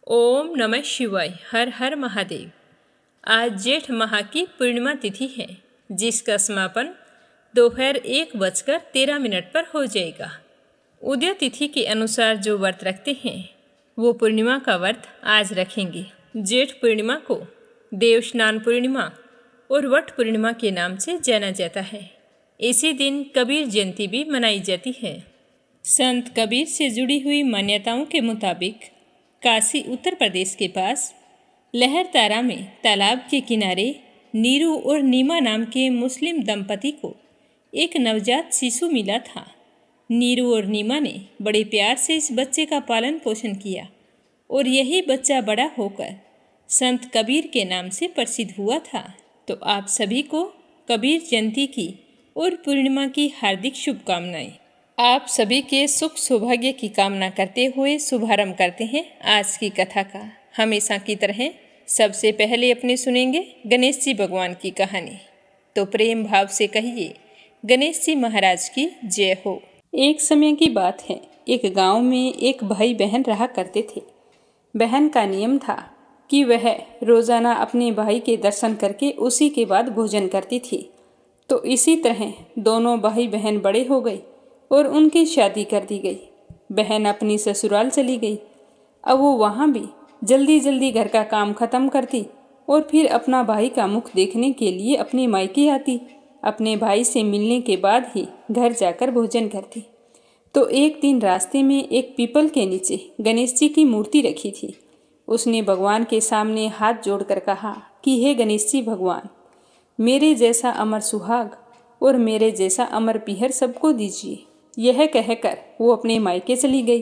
ओम नमः शिवाय। हर हर महादेव। आज जेठ माह की पूर्णिमा तिथि है, जिसका समापन दोपहर 1:13 पर हो जाएगा। उदय तिथि के अनुसार जो व्रत रखते हैं वो पूर्णिमा का व्रत आज रखेंगे। जेठ पूर्णिमा को देव स्नान पूर्णिमा और वट पूर्णिमा के नाम से जाना जाता है। इसी दिन कबीर जयंती भी मनाई जाती है। संत कबीर से जुड़ी हुई मान्यताओं के मुताबिक काशी उत्तर प्रदेश के पास लहरतारा में तालाब के किनारे नीरू और नीमा नाम के मुस्लिम दंपति को एक नवजात शिशु मिला था। नीरू और नीमा ने बड़े प्यार से इस बच्चे का पालन पोषण किया और यही बच्चा बड़ा होकर संत कबीर के नाम से प्रसिद्ध हुआ था। तो आप सभी को कबीर जयंती की और पूर्णिमा की हार्दिक शुभकामनाएं। आप सभी के सुख सौभाग्य की कामना करते हुए शुभारंभ करते हैं आज की कथा का। हमेशा की तरह सबसे पहले अपने सुनेंगे गणेश जी भगवान की कहानी। तो प्रेम भाव से कहिए गणेश जी महाराज की जय हो। एक समय की बात है, एक गांव में एक भाई बहन रहा करते थे। बहन का नियम था कि वह रोजाना अपने भाई के दर्शन करके उसी के बाद भोजन करती थी। तो इसी तरह दोनों भाई बहन बड़े हो गए और उनकी शादी कर दी गई। बहन अपनी ससुराल चली गई। अब वो वहाँ भी जल्दी जल्दी घर का काम खत्म करती और फिर अपना भाई का मुख देखने के लिए अपने मायके आती। अपने भाई से मिलने के बाद ही घर जाकर भोजन करती। तो एक दिन रास्ते में एक पीपल के नीचे गणेश जी की मूर्ति रखी थी। उसने भगवान के सामने हाथ जोड़कर कहा कि हे गणेश जी भगवान, मेरे जैसा अमर सुहाग और मेरे जैसा अमर पीहर सबको दीजिए। यह कहकर वो अपने मायके चली गई।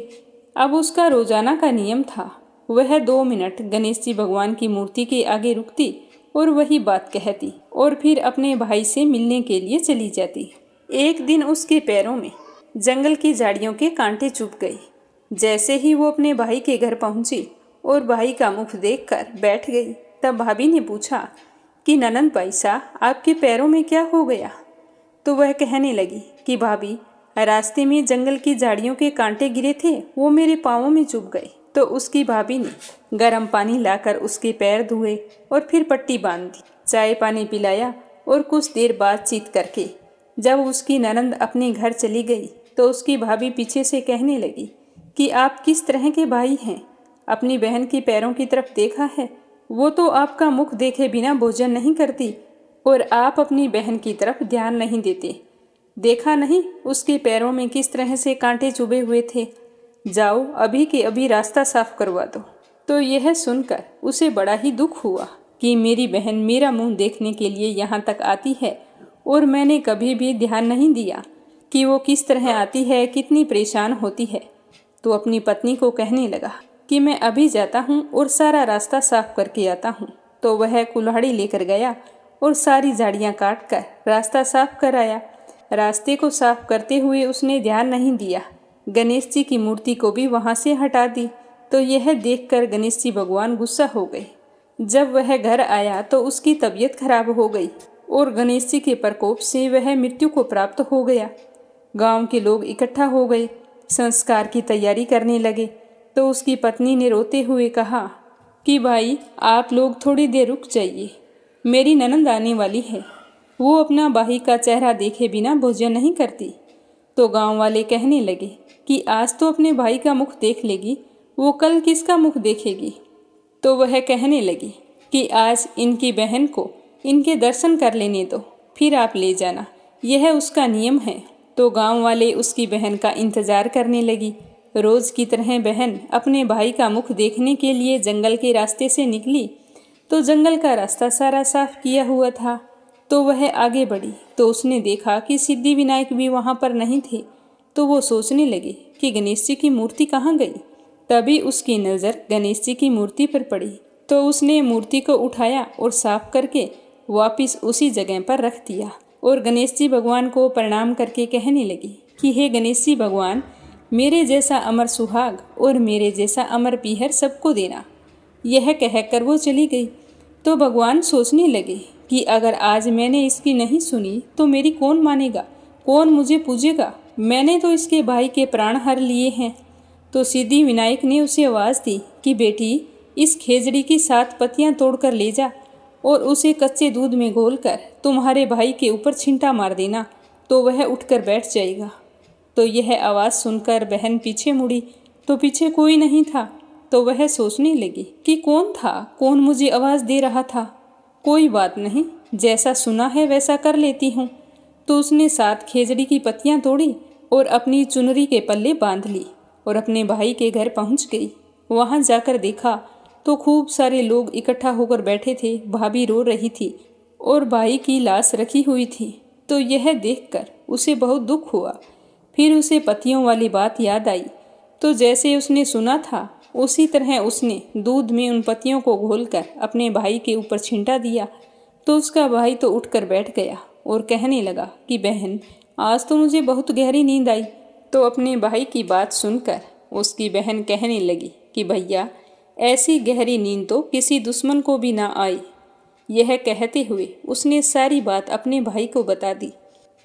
अब उसका रोजाना का नियम था, वह 2 मिनट गणेश जी भगवान की मूर्ति के आगे रुकती और वही बात कहती और फिर अपने भाई से मिलने के लिए चली जाती। एक दिन उसके पैरों में जंगल की झाड़ियों के कांटे चुभ गए। जैसे ही वो अपने भाई के घर पहुंची और भाई का मुख देखकर बैठ गई, तब भाभी ने पूछा कि ननंद पैसा आपके पैरों में क्या हो गया। तो वह कहने लगी कि भाभी, रास्ते में जंगल की झाड़ियों के कांटे गिरे थे, वो मेरे पाँवों में चुभ गए। तो उसकी भाभी ने गर्म पानी लाकर उसके पैर धोए और फिर पट्टी बांध दी, चाय पानी पिलाया और कुछ देर बातचीत करके जब उसकी ननंद अपने घर चली गई तो उसकी भाभी पीछे से कहने लगी कि आप किस तरह के भाई हैं, अपनी बहन के पैरों की तरफ देखा है, वो तो आपका मुख देखे बिना भोजन नहीं करती और आप अपनी बहन की तरफ ध्यान नहीं देते। देखा नहीं उसके पैरों में किस तरह से कांटे चुभे हुए थे। जाओ अभी के अभी रास्ता साफ करवा दो। तो यह सुनकर उसे बड़ा ही दुख हुआ कि मेरी बहन मेरा मुंह देखने के लिए यहाँ तक आती है और मैंने कभी भी ध्यान नहीं दिया कि वो किस तरह आती है, कितनी परेशान होती है। तो अपनी पत्नी को कहने लगा कि मैं अभी जाता हूँ और सारा रास्ता साफ करके आता हूँ। तो वह कुल्हाड़ी लेकर गया और सारी झाड़ियाँ काट कर रास्ता साफ कराया। रास्ते को साफ करते हुए उसने ध्यान नहीं दिया, गणेश जी की मूर्ति को भी वहाँ से हटा दी। तो यह देखकर गणेश जी भगवान गुस्सा हो गए। जब वह घर आया तो उसकी तबीयत खराब हो गई और गणेश जी के प्रकोप से वह मृत्यु को प्राप्त हो गया। गांव के लोग इकट्ठा हो गए, संस्कार की तैयारी करने लगे। तो उसकी पत्नी ने रोते हुए कहा कि भाई, आप लोग थोड़ी देर रुक जाइए, मेरी ननंद आने वाली है, वो अपना भाई का चेहरा देखे बिना भोजन नहीं करती। तो गांव वाले कहने लगे कि आज तो अपने भाई का मुख देख लेगी, वो कल किसका मुख देखेगी। तो वह कहने लगी कि आज इनकी बहन को इनके दर्शन कर लेने दो, फिर आप ले जाना, यह उसका नियम है। तो गांव वाले उसकी बहन का इंतजार करने लगी। रोज की तरह बहन अपने भाई का मुख देखने के लिए जंगल के रास्ते से निकली। तो जंगल का रास्ता सारा साफ किया हुआ था। तो वह आगे बढ़ी तो उसने देखा कि सिद्धि विनायक भी वहाँ पर नहीं थे। तो वो सोचने लगी कि गणेश जी की मूर्ति कहाँ गई। तभी उसकी नज़र गणेश जी की मूर्ति पर पड़ी। तो उसने मूर्ति को उठाया और साफ करके वापस उसी जगह पर रख दिया और गणेश जी भगवान को प्रणाम करके कहने लगी कि हे गणेश जी भगवान, मेरे जैसा अमर सुहाग और मेरे जैसा अमर पीहर सबको देना। यह कहकर वो चली गई। तो भगवान सोचने लगे कि अगर आज मैंने इसकी नहीं सुनी तो मेरी कौन मानेगा, कौन मुझे पूजेगा। मैंने तो इसके भाई के प्राण हर लिए हैं। तो सिद्धिविनायक ने उसे आवाज़ दी कि बेटी, इस खेजड़ी की 7 पत्तियां तोड़कर ले जा और उसे कच्चे दूध में घोलकर तुम्हारे भाई के ऊपर छींटा मार देना, तो वह उठकर बैठ जाएगा। तो यह आवाज़ सुनकर बहन पीछे मुड़ी तो पीछे कोई नहीं था। तो वह सोचने लगी कि कौन था, कौन मुझे आवाज़ दे रहा था। कोई बात नहीं, जैसा सुना है वैसा कर लेती हूँ। तो उसने 7 खेजड़ी की पत्तियां तोड़ी और अपनी चुनरी के पल्ले बांध ली और अपने भाई के घर पहुँच गई। वहाँ जाकर देखा तो खूब सारे लोग इकट्ठा होकर बैठे थे। भाभी रो रही थी और भाई की लाश रखी हुई थी। तो यह देखकर उसे बहुत दुख हुआ। फिर उसे पत्तियों वाली बात याद आई। तो जैसे उसने सुना था उसी तरह उसने दूध में उन पत्तियों को घोलकर अपने भाई के ऊपर छींटा दिया। तो उसका भाई तो उठकर बैठ गया और कहने लगा कि बहन, आज तो मुझे बहुत गहरी नींद आई। तो अपने भाई की बात सुनकर उसकी बहन कहने लगी कि भैया, ऐसी गहरी नींद तो किसी दुश्मन को भी ना आई। यह कहते हुए उसने सारी बात अपने भाई को बता दी।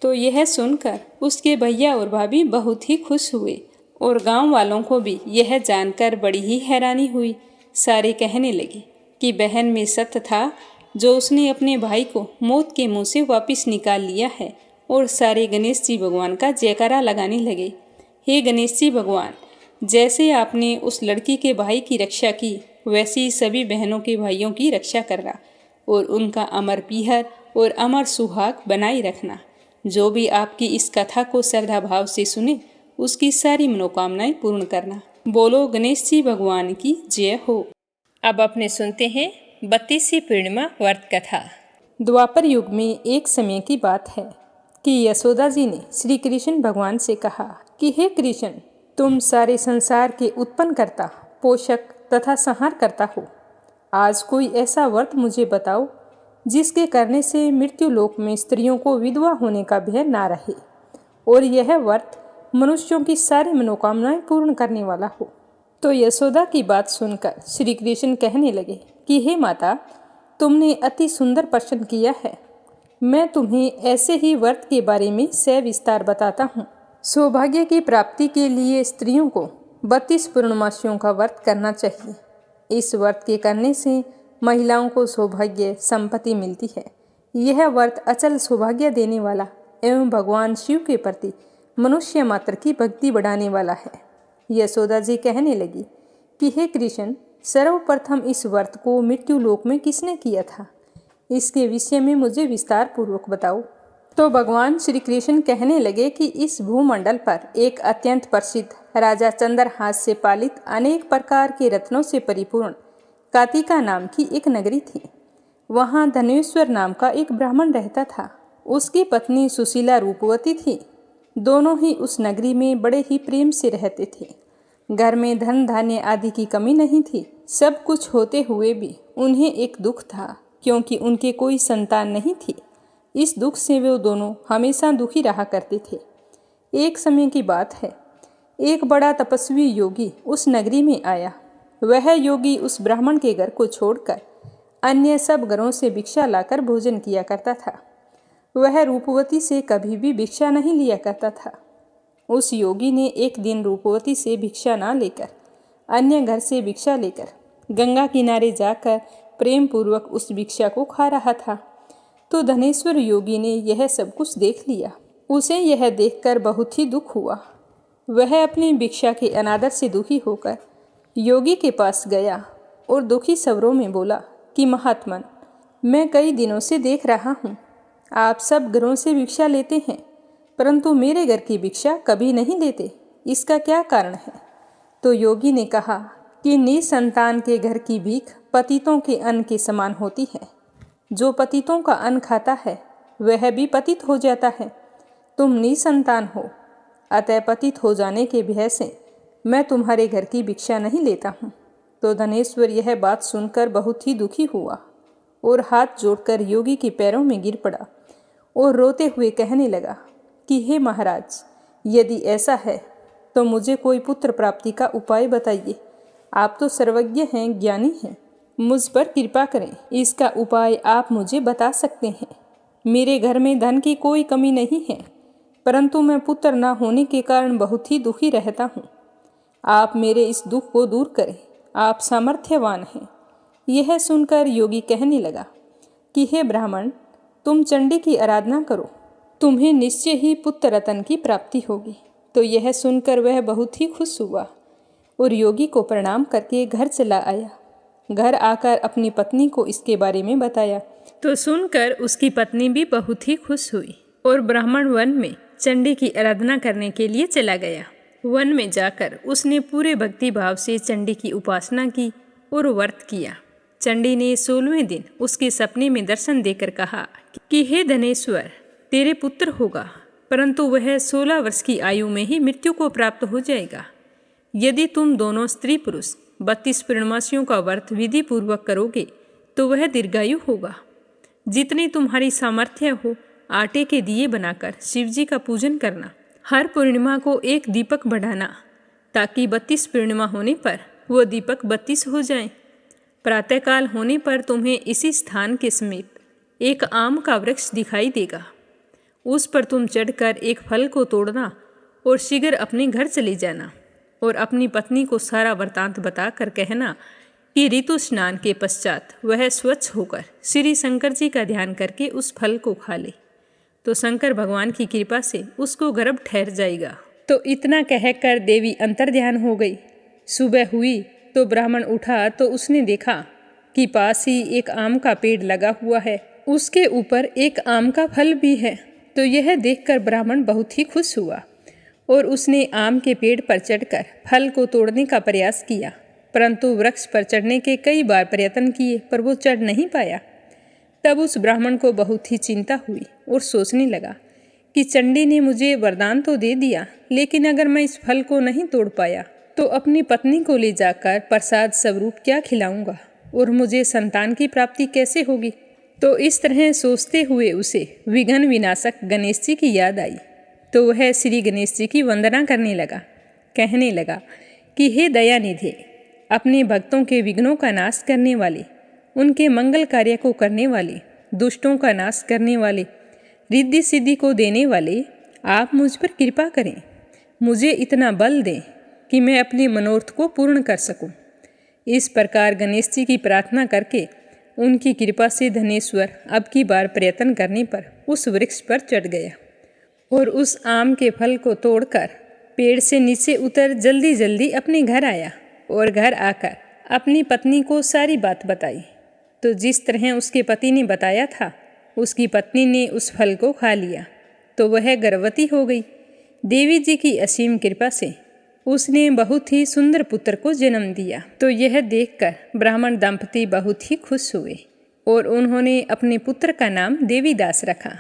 तो यह सुनकर उसके भैया और भाभी बहुत ही खुश हुए और गांव वालों को भी यह जानकर बड़ी ही हैरानी हुई। सारे कहने लगे कि बहन में सत्य था जो उसने अपने भाई को मौत के मुंह से वापस निकाल लिया है। और सारे गणेश जी भगवान का जयकारा लगाने लगे। हे गणेश जी भगवान, जैसे आपने उस लड़की के भाई की रक्षा की, वैसे ही सभी बहनों के भाइयों की रक्षा करना और उनका अमर पीहर और अमर सुहाग बनाए रखना। जो भी आपकी इस कथा को श्रद्धा भाव से सुने, उसकी सारी मनोकामनाएं पूर्ण करना। बोलो गणेश जी भगवान की जय हो। अब अपने सुनते हैं 32वीं पूर्णिमा व्रत कथा। द्वापर युग में एक समय की बात है कि यशोदा जी ने श्री कृष्ण भगवान से कहा कि हे कृष्ण, तुम सारे संसार के उत्पन्न करता, पोषक तथा संहार करता हो। आज कोई ऐसा व्रत मुझे बताओ जिसके करने से मृत्यु लोक में स्त्रियों को विधवा होने का भय ना रहे और यह व्रत मनुष्यों की सारी मनोकामनाएं पूर्ण करने वाला हो। तो यशोदा की बात सुनकर श्री कृष्ण कहने लगे कि हे माता, तुमने अति सुंदर प्रश्न किया है। मैं तुम्हें ऐसे ही व्रत के बारे में सविस्तार बताता हूँ। सौभाग्य की प्राप्ति के लिए स्त्रियों को 32 पूर्णमासियों का व्रत करना चाहिए। इस व्रत के करने से महिलाओं को सौभाग्य संपत्ति मिलती है। यह व्रत अचल सौभाग्य देने वाला एवं भगवान शिव के प्रति मनुष्य मात्र की भक्ति बढ़ाने वाला है। यशोदा जी कहने लगी कि हे कृष्ण, सर्वप्रथम इस व्रत को मृत्यु लोक में किसने किया था, इसके विषय में मुझे विस्तार पूर्वक बताओ। तो भगवान श्री कृष्ण कहने लगे कि इस भूमंडल पर एक अत्यंत प्रसिद्ध राजा चंद्रहास से पालित अनेक प्रकार के रत्नों से परिपूर्ण कातिका नाम की एक नगरी थी। वहाँ धनेश्वर नाम का एक ब्राह्मण रहता था। उसकी पत्नी सुशीला रूपवती थी। दोनों ही उस नगरी में बड़े ही प्रेम से रहते थे। घर में धन धान्य आदि की कमी नहीं थी। सब कुछ होते हुए भी उन्हें एक दुख था, क्योंकि उनके कोई संतान नहीं थी। इस दुख से वे दोनों हमेशा दुखी रहा करते थे। एक समय की बात है, एक बड़ा तपस्वी योगी उस नगरी में आया। वह योगी उस ब्राह्मण के घर को छोड़कर अन्य सब घरों से भिक्षा लाकर भोजन किया करता था। वह रूपवती से कभी भी भिक्षा नहीं लिया करता था। उस योगी ने एक दिन रूपवती से भिक्षा ना लेकर अन्य घर से भिक्षा लेकर गंगा किनारे जाकर प्रेम पूर्वक उस भिक्षा को खा रहा था। तो धनेश्वर योगी ने यह सब कुछ देख लिया। उसे यह देखकर बहुत ही दुख हुआ। वह अपनी भिक्षा के अनादर से दुखी होकर योगी के पास गया और दुखी स्वरों में बोला कि महात्मन, मैं कई दिनों से देख रहा हूँ, आप सब घरों से भिक्षा लेते हैं, परंतु मेरे घर की भिक्षा कभी नहीं लेते। इसका क्या कारण है? तो योगी ने कहा कि निसंतान के घर की भीख पतितों के अन्न के समान होती है। जो पतितों का अन्न खाता है वह भी पतित हो जाता है। तुम निसंतान हो, अतः पतित हो जाने के भय से मैं तुम्हारे घर की भिक्षा नहीं लेता हूँ। तो धनेश्वर यह बात सुनकर बहुत ही दुखी हुआ और हाथ जोड़कर योगी के पैरों में गिर पड़ा और रोते हुए कहने लगा कि हे महाराज, यदि ऐसा है तो मुझे कोई पुत्र प्राप्ति का उपाय बताइए। आप तो सर्वज्ञ हैं, ज्ञानी हैं, मुझ पर कृपा करें। इसका उपाय आप मुझे बता सकते हैं। मेरे घर में धन की कोई कमी नहीं है, परंतु मैं पुत्र न होने के कारण बहुत ही दुखी रहता हूँ। आप मेरे इस दुख को दूर करें, आप सामर्थ्यवान हैं। यह सुनकर योगी कहने लगा कि हे ब्राह्मण, तुम चंडी की आराधना करो, तुम्हें निश्चय ही पुत्र रतन की प्राप्ति होगी। तो यह सुनकर वह बहुत ही खुश हुआ और योगी को प्रणाम करके घर चला आया। घर आकर अपनी पत्नी को इसके बारे में बताया तो सुनकर उसकी पत्नी भी बहुत ही खुश हुई और ब्राह्मण वन में चंडी की आराधना करने के लिए चला गया। वन में जाकर उसने पूरे भक्ति भाव से चंडी की उपासना की और व्रत किया। चंडी ने 16वें दिन उसके सपने में दर्शन देकर कहा कि हे धनेश्वर, तेरे पुत्र होगा, परंतु वह 16 वर्ष की आयु में ही मृत्यु को प्राप्त हो जाएगा। यदि तुम दोनों स्त्री पुरुष 32 पूर्णमासियों का व्रत विधि पूर्वक करोगे तो वह दीर्घायु होगा। जितनी तुम्हारी सामर्थ्य हो, आटे के दिए बनाकर शिव जी का पूजन करना। हर पूर्णिमा को एक दीपक बढ़ाना ताकि 32 पूर्णिमा होने पर वो दीपक 32 हो जाए। प्रातःकाल होने पर तुम्हें इसी स्थान के समीप एक आम का वृक्ष दिखाई देगा। उस पर तुम चढ़कर एक फल को तोड़ना और शीघ्र अपने घर चले जाना और अपनी पत्नी को सारा वृतांत बताकर कहना कि ऋतु स्नान के पश्चात वह स्वच्छ होकर श्री शंकर जी का ध्यान करके उस फल को खा ले, तो शंकर भगवान की कृपा से उसको गर्भ ठहर जाएगा। तो इतना कहकर देवी अंतर्ध्यान हो गई। सुबह हुई तो ब्राह्मण उठा तो उसने देखा कि पास ही एक आम का पेड़ लगा हुआ है, उसके ऊपर एक आम का फल भी है। तो यह देखकर ब्राह्मण बहुत ही खुश हुआ और उसने आम के पेड़ पर चढ़कर फल को तोड़ने का प्रयास किया, परंतु वृक्ष पर चढ़ने के कई बार प्रयत्न किए पर वो चढ़ नहीं पाया। तब उस ब्राह्मण को बहुत ही चिंता हुई और सोचने लगा कि चंडी ने मुझे वरदान तो दे दिया, लेकिन अगर मैं इस फल को नहीं तोड़ पाया तो अपनी पत्नी को ले जाकर प्रसाद स्वरूप क्या खिलाऊंगा और मुझे संतान की प्राप्ति कैसे होगी। तो इस तरह सोचते हुए उसे विघ्न विनाशक गणेश जी की याद आई। तो वह श्री गणेश जी की वंदना करने लगा, कहने लगा कि हे दयानिधि, अपने भक्तों के विघ्नों का नाश करने वाले, उनके मंगल कार्य को करने वाले, दुष्टों का नाश करने वाले, रिद्धि सिद्धि को देने वाले, आप मुझ पर कृपा करें, मुझे इतना बल दें कि मैं अपने मनोरथ को पूर्ण कर सकूं। इस प्रकार गणेश जी की प्रार्थना करके उनकी कृपा से धनेश्वर अब की बार प्रयत्न करने पर उस वृक्ष पर चढ़ गया और उस आम के फल को तोड़कर पेड़ से नीचे उतर जल्दी जल्दी अपने घर आया और घर आकर अपनी पत्नी को सारी बात बताई। तो जिस तरह उसके पति ने बताया था, उसकी पत्नी ने उस फल को खा लिया तो वह गर्भवती हो गई। देवी जी की असीम कृपा से उसने बहुत ही सुंदर पुत्र को जन्म दिया। तो यह देखकर ब्राह्मण दंपति बहुत ही खुश हुए और उन्होंने अपने पुत्र का नाम देवीदास रखा।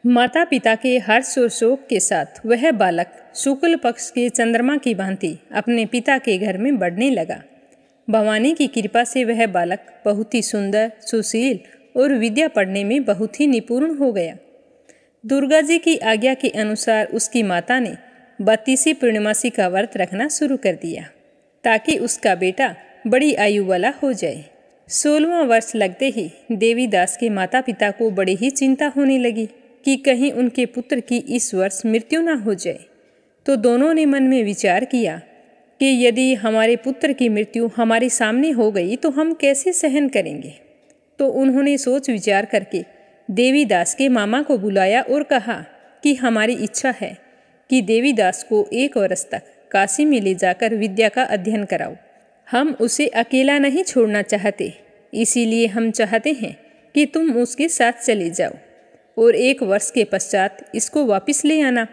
माता पिता के हर्ष और शोक के साथ वह बालक शुक्ल पक्ष के चंद्रमा की भांति अपने पिता के घर में बढ़ने लगा। भवानी की कृपा से वह बालक बहुत ही सुंदर, सुशील और विद्या पढ़ने में बहुत ही निपुण हो गया। दुर्गा जी की आज्ञा के अनुसार उसकी माता ने 32वीं पूर्णमासी का व्रत रखना शुरू कर दिया ताकि उसका बेटा बड़ी आयु वाला हो जाए। 16वां वर्ष लगते ही देवीदास के माता पिता को बड़ी ही चिंता होने लगी कि कहीं उनके पुत्र की इस वर्ष मृत्यु न हो जाए। तो दोनों ने मन में विचार किया कि यदि हमारे पुत्र की मृत्यु हमारे सामने हो गई तो हम कैसे सहन करेंगे। तो उन्होंने सोच विचार करके देवीदास के मामा को बुलाया और कहा कि हमारी इच्छा है कि देवीदास को 1 वर्ष तक काशी में ले जाकर विद्या का अध्ययन कराओ। हम उसे अकेला नहीं छोड़ना चाहते, इसीलिए हम चाहते हैं कि तुम उसके साथ चले जाओ और 1 वर्ष के पश्चात इसको वापस ले आना।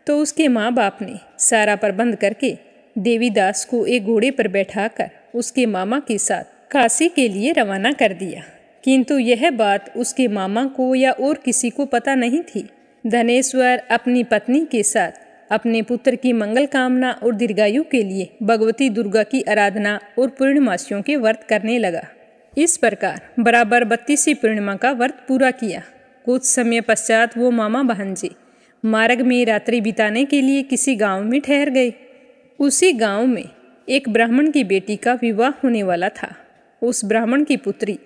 तो उसके माँ बाप ने सारा प्रबंध करके देवीदास को एक घोड़े पर बैठाकर उसके मामा के साथ काशी के लिए रवाना कर दिया। किंतु यह बात उसके मामा को या और किसी को पता नहीं थी। धनेश्वर अपनी पत्नी के साथ अपने पुत्र की मंगल कामना और दीर्घायु के लिए भगवती दुर्गा की आराधना और पूर्णमासियों के व्रत करने लगा। इस प्रकार बराबर 32वीं पूर्णिमा का व्रत पूरा किया। कुछ समय पश्चात वो मामा भांजे मार्ग में रात्रि बिताने के लिए किसी गांव में ठहर गए। उसी गांव में एक ब्राह्मण की बेटी का विवाह होने वाला था। उस ब्राह्मण की पुत्री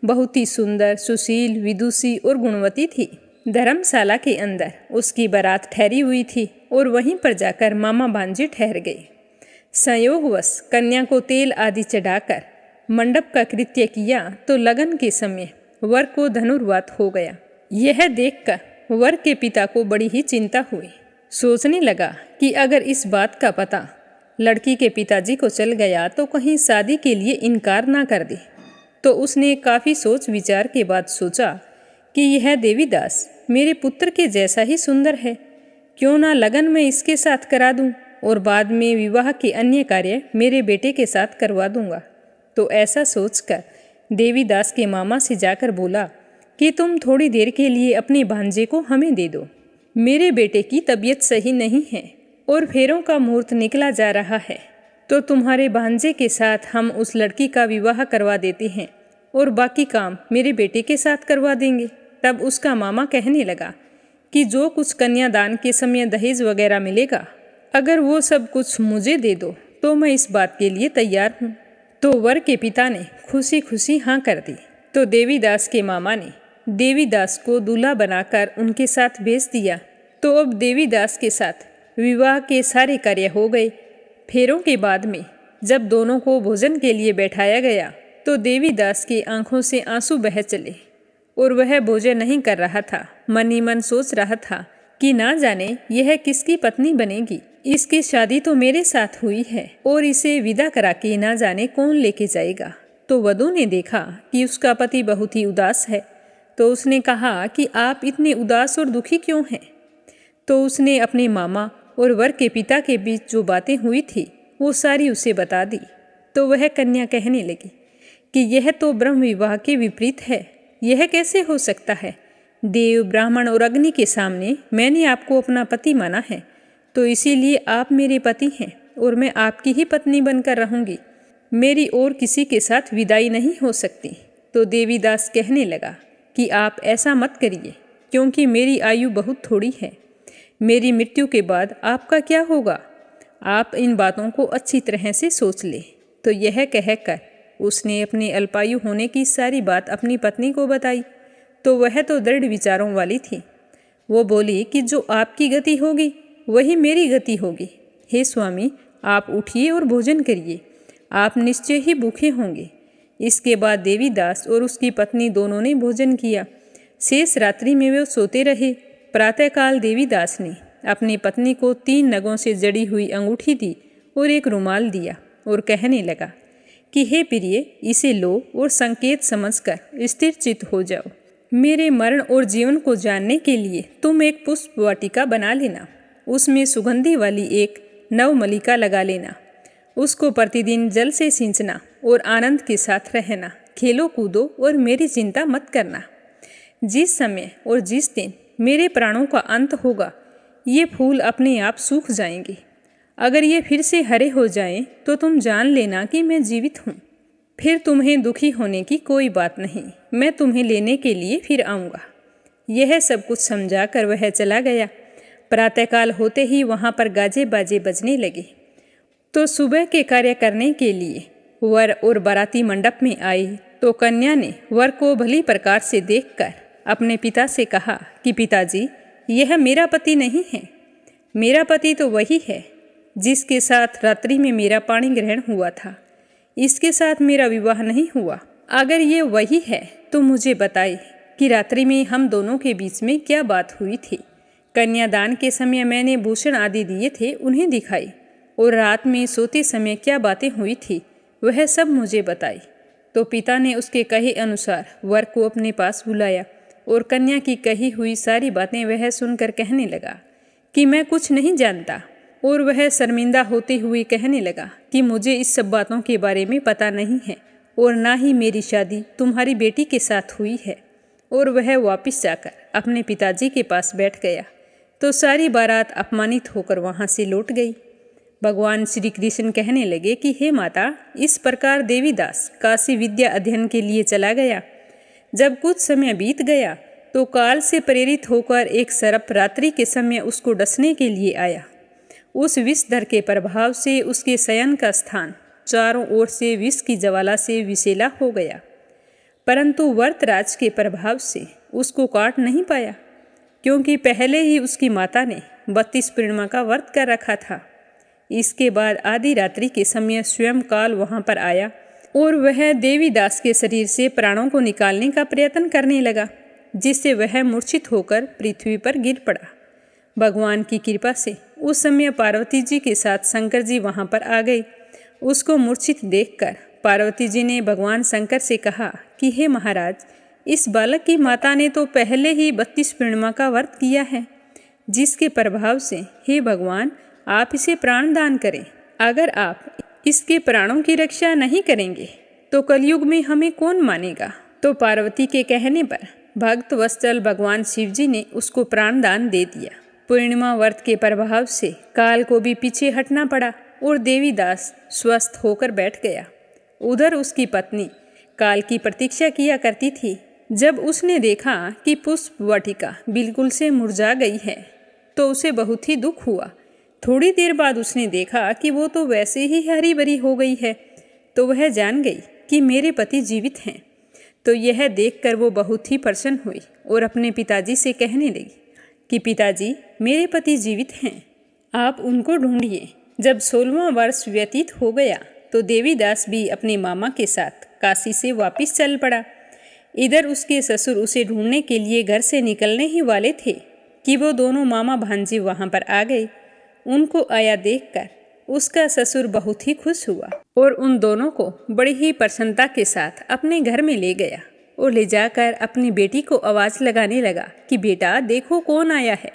बहुत ही सुंदर, सुशील, विदुषी और गुणवती थी। धर्मशाला के अंदर उसकी बारात ठहरी हुई थी और वहीं पर जाकर मामा भांजे ठहर गए। संयोगवश कन्या को तेल आदि चढ़ाकर मंडप का कृत्य किया तो लगन के समय वर को धनुर्वात हो गया। यह देखकर वर के पिता को बड़ी ही चिंता हुई। सोचने लगा कि अगर इस बात का पता लड़की के पिताजी को चल गया तो कहीं शादी के लिए इनकार ना कर दे। तो उसने काफ़ी सोच विचार के बाद सोचा कि यह देवीदास मेरे पुत्र के जैसा ही सुंदर है, क्यों ना लगन में इसके साथ करा दूं और बाद में विवाह के अन्य कार्य मेरे बेटे के साथ करवा दूंगा। तो ऐसा सोचकर देवीदास के मामा से जाकर बोला कि तुम थोड़ी देर के लिए अपने भांजे को हमें दे दो। मेरे बेटे की तबीयत सही नहीं है और फेरों का मुहूर्त निकला जा रहा है, तो तुम्हारे भांजे के साथ हम उस लड़की का विवाह करवा देते हैं और बाकी काम मेरे बेटे के साथ करवा देंगे। तब उसका मामा कहने लगा कि जो कुछ कन्यादान के समय दहेज वगैरह मिलेगा, अगर वो सब कुछ मुझे दे दो तो मैं इस बात के लिए तैयार हूँ। तो वर के पिता ने खुशी खुशी हाँ कर दी। तो देवीदास के मामा ने देवीदास को दूल्हा बनाकर उनके साथ भेज दिया। तो अब देवीदास के साथ विवाह के सारे कार्य हो गए। फेरों के बाद में जब दोनों को भोजन के लिए बैठाया गया तो देवीदास की आंखों से आंसू बह चले और वह भोजन नहीं कर रहा था। मन ही मन सोच रहा था कि ना जाने यह किसकी पत्नी बनेगी। इसकी शादी तो मेरे साथ हुई है और इसे विदा करा के ना जाने कौन लेके जाएगा। तो वधू ने देखा कि उसका पति बहुत ही उदास है, तो उसने कहा कि आप इतने उदास और दुखी क्यों हैं। तो उसने अपने मामा और वर के पिता के बीच जो बातें हुई थी वो सारी उसे बता दी। तो वह कन्या कहने लगी कि यह तो ब्रह्म विवाह के विपरीत है, यह कैसे हो सकता है। देव, ब्राह्मण और अग्नि के सामने मैंने आपको अपना पति माना है, तो इसीलिए आप मेरे पति हैं और मैं आपकी ही पत्नी बनकर रहूंगी। मेरी और किसी के साथ विदाई नहीं हो सकती। तो देवीदास कहने लगा कि आप ऐसा मत करिए, क्योंकि मेरी आयु बहुत थोड़ी है। मेरी मृत्यु के बाद आपका क्या होगा, आप इन बातों को अच्छी तरह से सोच ले। तो यह कहकर उसने अपने अल्पायु होने की सारी बात अपनी पत्नी को बताई। तो वह तो दृढ़ विचारों वाली थी। वो बोली कि जो आपकी गति होगी वही मेरी गति होगी। हे स्वामी, आप उठिए और भोजन करिए, आप निश्चय ही भूखे होंगे। इसके बाद देवीदास और उसकी पत्नी दोनों ने भोजन किया। शेष रात्रि में वे सोते रहे। प्रातःकाल देवीदास ने अपनी पत्नी को 3 नगों से जड़ी हुई अंगूठी दी और एक रुमाल दिया और कहने लगा कि हे प्रिय, इसे लो और संकेत समझकर स्थिर चित्त हो जाओ। मेरे मरण और जीवन को जानने के लिए तुम एक पुष्प वाटिका बना लेना, उसमें सुगंधी वाली एक नवमलिका लगा लेना। उसको प्रतिदिन जल से सींचना और आनंद के साथ रहना। खेलो कूदो और मेरी चिंता मत करना। जिस समय और जिस दिन मेरे प्राणों का अंत होगा, ये फूल अपने आप सूख जाएंगे। अगर ये फिर से हरे हो जाएं, तो तुम जान लेना कि मैं जीवित हूँ। फिर तुम्हें दुखी होने की कोई बात नहीं, मैं तुम्हें लेने के लिए फिर आऊँगा। यह सब कुछ समझा कर वह चला गया। प्रातःकाल होते ही वहाँ पर गाजे बाजे बजने लगे। तो सुबह के कार्य करने के लिए वर और बाराती मंडप में आए। तो कन्या ने वर को भली प्रकार से देखकर अपने पिता से कहा कि पिताजी, यह मेरा पति नहीं है। मेरा पति तो वही है जिसके साथ रात्रि में मेरा पाणी ग्रहण हुआ था। इसके साथ मेरा विवाह नहीं हुआ। अगर ये वही है तो मुझे बताए कि रात्रि में हम दोनों के बीच में क्या बात हुई थी। कन्यादान के समय मैंने भूषण आदि दिए थे, उन्हें दिखाई, और रात में सोते समय क्या बातें हुई थी वह सब मुझे बताई। तो पिता ने उसके कहे अनुसार वर को अपने पास बुलाया और कन्या की कही हुई सारी बातें वह सुनकर कहने लगा कि मैं कुछ नहीं जानता। और वह शर्मिंदा होते हुए कहने लगा कि मुझे इस सब बातों के बारे में पता नहीं है और ना ही मेरी शादी तुम्हारी बेटी के साथ हुई है। और वह वापस जाकर अपने पिताजी के पास बैठ गया। तो सारी बारात अपमानित होकर वहाँ से लौट गई। भगवान श्री कृष्ण कहने लगे कि हे माता, इस प्रकार देवीदास काशी विद्या अध्ययन के लिए चला गया। जब कुछ समय बीत गया तो काल से प्रेरित होकर एक सर्प रात्रि के समय उसको डसने के लिए आया। उस विषधर के प्रभाव से उसके शयन का स्थान चारों ओर से विष की ज्वाला से विषैला हो गया, परंतु वर्तराज के प्रभाव से उसको काट नहीं पाया, क्योंकि पहले ही उसकी माता ने 32 पूर्णिमा का व्रत कर रखा था। इसके बाद आधी रात्रि के समय स्वयं काल वहां पर आया और वह देवीदास के शरीर से प्राणों को निकालने का प्रयत्न करने लगा, जिससे वह मूर्छित होकर पृथ्वी पर गिर पड़ा। भगवान की कृपा से उस समय पार्वती जी के साथ शंकर जी वहां पर आ गए। उसको मूर्छित देखकर पार्वती जी ने भगवान शंकर से कहा कि हे महाराज, इस बालक की माता ने तो पहले ही 32 पूर्णिमा का व्रत किया है, जिसके प्रभाव से हे भगवान आप इसे प्राण दान करें। अगर आप इसके प्राणों की रक्षा नहीं करेंगे तो कलयुग में हमें कौन मानेगा। तो पार्वती के कहने पर भक्त वत्सल भगवान शिव जी ने उसको प्राण दान दे दिया। पूर्णिमा व्रत के प्रभाव से काल को भी पीछे हटना पड़ा और देवीदास स्वस्थ होकर बैठ गया। उधर उसकी पत्नी काल की प्रतीक्षा किया करती थी। जब उसने देखा कि पुष्प वाटिका बिल्कुल से मुरझा गई है तो उसे बहुत ही दुख हुआ। थोड़ी देर बाद उसने देखा कि वो तो वैसे ही हरी भरी हो गई है, तो वह जान गई कि मेरे पति जीवित हैं। तो यह देखकर वो बहुत ही प्रसन्न हुई और अपने पिताजी से कहने लगी कि पिताजी, मेरे पति जीवित हैं, आप उनको ढूंढिए। जब 16वां वर्ष व्यतीत हो गया तो देवीदास भी अपने मामा के साथ काशी से वापस चल पड़ा। इधर उसके ससुर उसे ढूंढने के लिए घर से निकलने ही वाले थे कि वो दोनों मामा भांजी वहां पर आ गए। उनको आया देखकर उसका ससुर बहुत ही खुश हुआ और उन दोनों को बड़ी ही प्रसन्नता के साथ अपने घर में ले गया और ले जाकर अपनी बेटी को आवाज़ लगाने लगा कि बेटा देखो कौन आया है।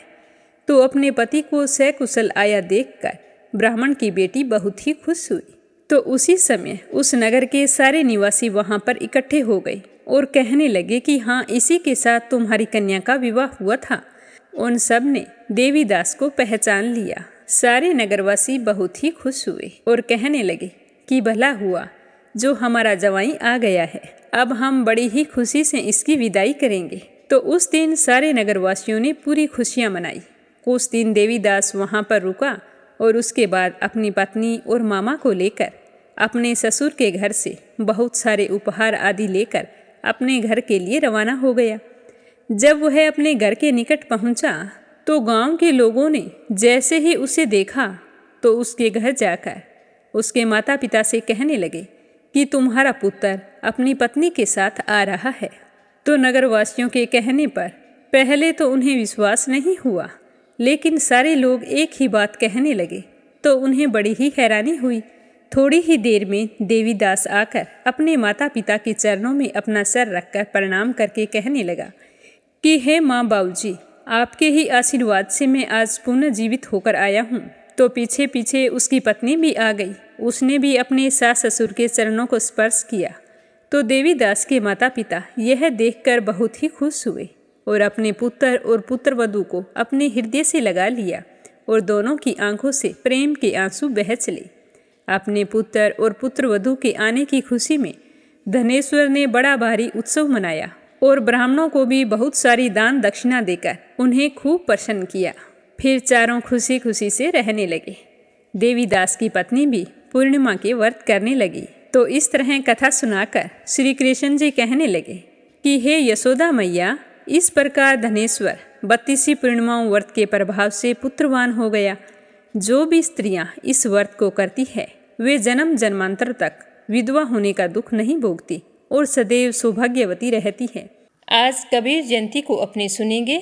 तो अपने पति को सकुशल आया देखकर ब्राह्मण की बेटी बहुत ही खुश हुई। तो उसी समय उस नगर के सारे निवासी वहां पर इकट्ठे हो गए और कहने लगे कि हाँ, इसी के साथ तुम्हारी कन्या का विवाह हुआ था। उन सब ने देवीदास को पहचान लिया। सारे नगरवासी बहुत ही खुश हुए और कहने लगे कि भला हुआ जो हमारा जवाई आ गया है, अब हम बड़ी ही खुशी से इसकी विदाई करेंगे। तो उस दिन सारे नगरवासियों ने पूरी खुशियां मनाई। कुछ दिन देवीदास वहां पर रुका और उसके बाद अपनी पत्नी और मामा को लेकर अपने ससुर के घर से बहुत सारे उपहार आदि लेकर अपने घर के लिए रवाना हो गया। जब वह अपने घर के निकट पहुंचा तो गांव के लोगों ने जैसे ही उसे देखा तो उसके घर जाकर उसके माता पिता से कहने लगे कि तुम्हारा पुत्र अपनी पत्नी के साथ आ रहा है। तो नगरवासियों के कहने पर पहले तो उन्हें विश्वास नहीं हुआ, लेकिन सारे लोग एक ही बात कहने लगे तो उन्हें बड़ी ही हैरानी हुई। थोड़ी ही देर में देवीदास आकर अपने माता पिता के चरणों में अपना सर रखकर प्रणाम करके कहने लगा कि हे माँ बाबूजी, आपके ही आशीर्वाद से मैं आज पुनः जीवित होकर आया हूँ। तो पीछे पीछे उसकी पत्नी भी आ गई। उसने भी अपने सास ससुर के चरणों को स्पर्श किया। तो देवीदास के माता पिता यह देखकर बहुत ही खुश हुए और अपने पुत्र और पुत्रवधू को अपने हृदय से लगा लिया और दोनों की आंखों से प्रेम के आंसू बह चले। अपने पुत्र और पुत्रवधू के आने की खुशी में धनेश्वर ने बड़ा भारी उत्सव मनाया और ब्राह्मणों को भी बहुत सारी दान दक्षिणा देकर उन्हें खूब प्रसन्न किया। फिर चारों खुशी खुशी से रहने लगे। देवीदास की पत्नी भी पूर्णिमा के व्रत करने लगी। तो इस तरह कथा सुनाकर श्री कृष्ण जी कहने लगे कि हे यशोदा मैया, इस प्रकार धनेश्वर 32 पूर्णिमाओं व्रत के प्रभाव से पुत्रवान हो गया। जो भी स्त्रियां इस व्रत को करती है वे जन्म जन्मांतर तक विधवा होने का दुख नहीं भोगती और सदैव सौभाग्यवती रहती है। आज कबीर जयंती को अपने सुनेंगे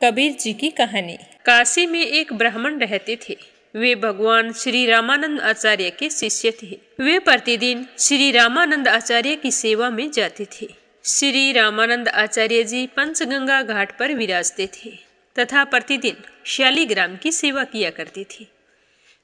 कबीर जी की कहानी। काशी में एक ब्राह्मण रहते थे। वे भगवान श्री रामानंद आचार्य के शिष्य थे। वे प्रतिदिन श्री रामानंद आचार्य की सेवा में जाते थे। श्री रामानंद आचार्य जी पंचगंगा घाट पर विराजते थे तथा प्रतिदिन शालिग्राम की सेवा किया करते थे।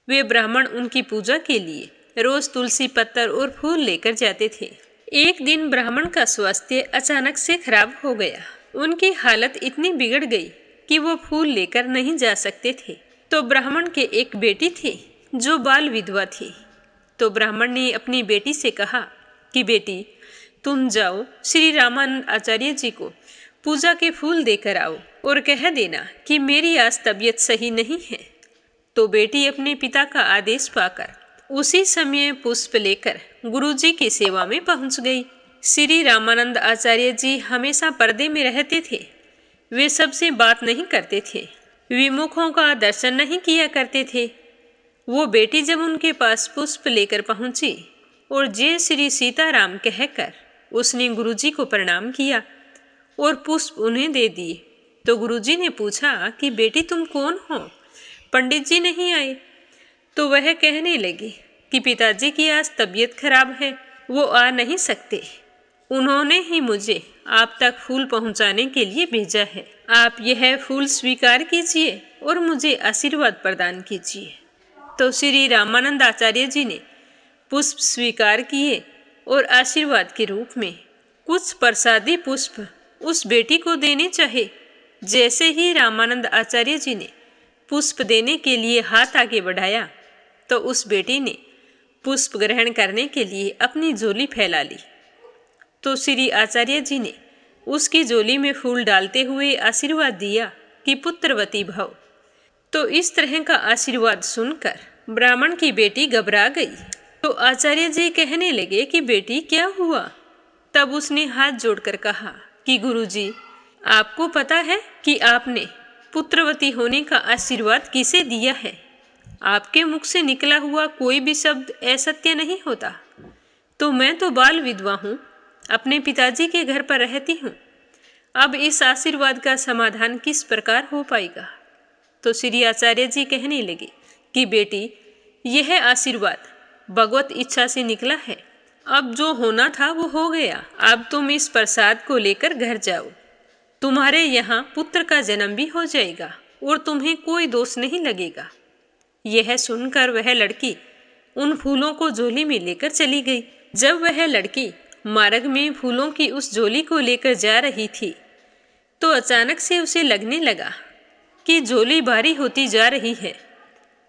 वे ब्राह्मण उनकी पूजा के लिए रोज तुलसी पत्तर और फूल लेकर जाते थे। एक दिन ब्राह्मण का स्वास्थ्य अचानक से खराब हो गया। उनकी हालत इतनी बिगड़ गई कि वो फूल लेकर नहीं जा सकते थे। तो ब्राह्मण के एक बेटी थी जो बाल विधवा थी। तो ब्राह्मण ने अपनी बेटी से कहा कि बेटी, तुम जाओ श्री रामानंद आचार्य जी को पूजा के फूल देकर आओ और कह देना कि मेरी आज तबीयत सही नहीं है। तो बेटी अपने पिता का आदेश पाकर उसी समय पुष्प लेकर गुरुजी की सेवा में पहुंच गई। श्री रामानंद आचार्य जी हमेशा पर्दे में रहते थे। वे सबसे बात नहीं करते थे, विमुखों का दर्शन नहीं किया करते थे। वो बेटी जब उनके पास पुष्प लेकर पहुंची और जय श्री सीताराम कहकर उसने गुरुजी को प्रणाम किया और पुष्प उन्हें दे दिए, तो गुरुजी ने पूछा कि बेटी तुम कौन हो, पंडित जी नहीं आए? तो वह कहने लगी कि पिताजी की आज तबीयत खराब है, वो आ नहीं सकते। उन्होंने ही मुझे आप तक फूल पहुंचाने के लिए भेजा है। आप यह फूल स्वीकार कीजिए और मुझे आशीर्वाद प्रदान कीजिए। तो श्री रामानंद आचार्य जी ने पुष्प स्वीकार किए और आशीर्वाद के रूप में कुछ प्रसादी पुष्प उस बेटी को देने चाहे। जैसे ही रामानंद आचार्य जी ने पुष्प देने के लिए हाथ आगे बढ़ाया तो उस बेटी ने पुष्प ग्रहण करने के लिए अपनी झोली फैला ली। तो श्री आचार्य जी ने उसकी झोली में फूल डालते हुए आशीर्वाद दिया कि पुत्रवती भव। तो इस तरह का आशीर्वाद सुनकर ब्राह्मण की बेटी घबरा गई। तो आचार्य जी कहने लगे कि बेटी क्या हुआ? तब उसने हाथ जोड़कर कहा कि गुरुजी, आपको पता है कि आपने पुत्रवती होने का आशीर्वाद किसे दिया है? आपके मुख से निकला हुआ कोई भी शब्द असत्य नहीं होता। तो मैं तो बाल विधवा हूँ, अपने पिताजी के घर पर रहती हूँ। अब इस आशीर्वाद का समाधान किस प्रकार हो पाएगा? तो श्री आचार्य जी कहने लगे कि बेटी, यह आशीर्वाद भगवत इच्छा से निकला है। अब जो होना था वो हो गया। अब तुम इस प्रसाद को लेकर घर जाओ। तुम्हारे यहाँ पुत्र का जन्म भी हो जाएगा और तुम्हें कोई दोष नहीं लगेगा। यह सुनकर वह लड़की उन फूलों को झोली में लेकर चली गई। जब वह लड़की मार्ग में फूलों की उस झोली को लेकर जा रही थी तो अचानक से उसे लगने लगा कि झोली भारी होती जा रही है।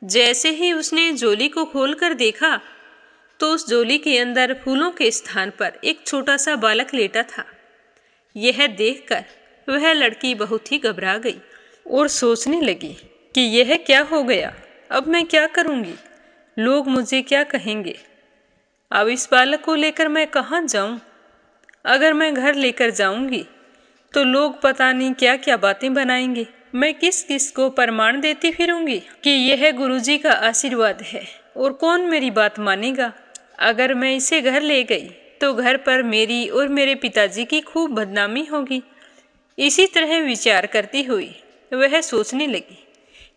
जैसे ही उसने झोली को खोलकर देखा तो उस झोली के अंदर फूलों के स्थान पर एक छोटा सा बालक लेटा था। यह देखकर वह लड़की बहुत ही घबरा गई और सोचने लगी कि यह क्या हो गया, अब मैं क्या करूंगी, लोग मुझे क्या कहेंगे, अब इस बालक को लेकर मैं कहाँ जाऊं? अगर मैं घर लेकर जाऊंगी तो लोग पता नहीं क्या क्या बातें बनाएंगे। मैं किस किस को प्रमाण देती फिरूंगी कि यह गुरुजी का आशीर्वाद है और कौन मेरी बात मानेगा। अगर मैं इसे घर ले गई तो घर पर मेरी और मेरे पिताजी की खूब बदनामी होगी। इसी तरह विचार करती हुई वह सोचने लगी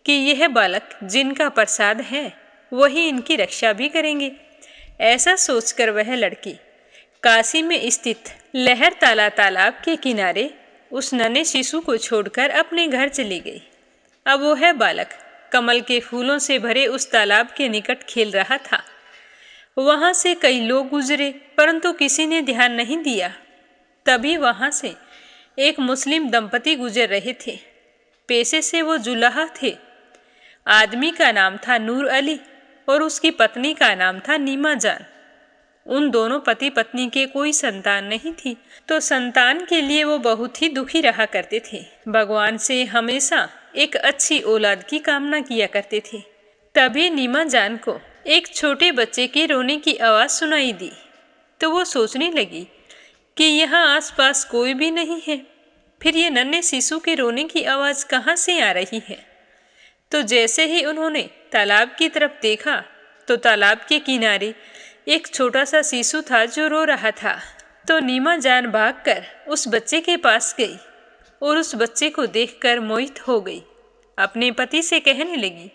कि यह बालक जिनका प्रसाद है वही इनकी रक्षा भी करेंगे। ऐसा सोचकर वह लड़की काशी में स्थित लहर ताला तालाब के किनारे उस नन्हे शिशु को छोड़कर अपने घर चली गई। अब वह बालक कमल के फूलों से भरे उस तालाब के निकट खेल रहा था। वहां से कई लोग गुजरे परंतु किसी ने ध्यान नहीं दिया। तभी वहां से एक मुस्लिम दंपति गुजर रहे थे। पेशे से वो जुलाहा थे। आदमी का नाम था नूर अली और उसकी पत्नी का नाम था नीमा जान। उन दोनों पति पत्नी के कोई संतान नहीं थी, तो संतान के लिए वो बहुत ही दुखी रहा करते थे। भगवान से हमेशा एक अच्छी औलाद की कामना किया करते थे। तभी नीमा जान को एक छोटे बच्चे के रोने की आवाज़ सुनाई दी, तो वो सोचने लगी कि यहाँ आसपास कोई भी नहीं है, फिर ये नन्हे शिशु के रोने की आवाज़ कहाँ से आ रही है। तो जैसे ही उन्होंने तालाब की तरफ देखा तो तालाब के किनारे एक छोटा सा शिशु था जो रो रहा था। तो नीमा जान भागकर उस बच्चे के पास गई और उस बच्चे को देखकर मोहित हो गई। अपने पति से कहने लगी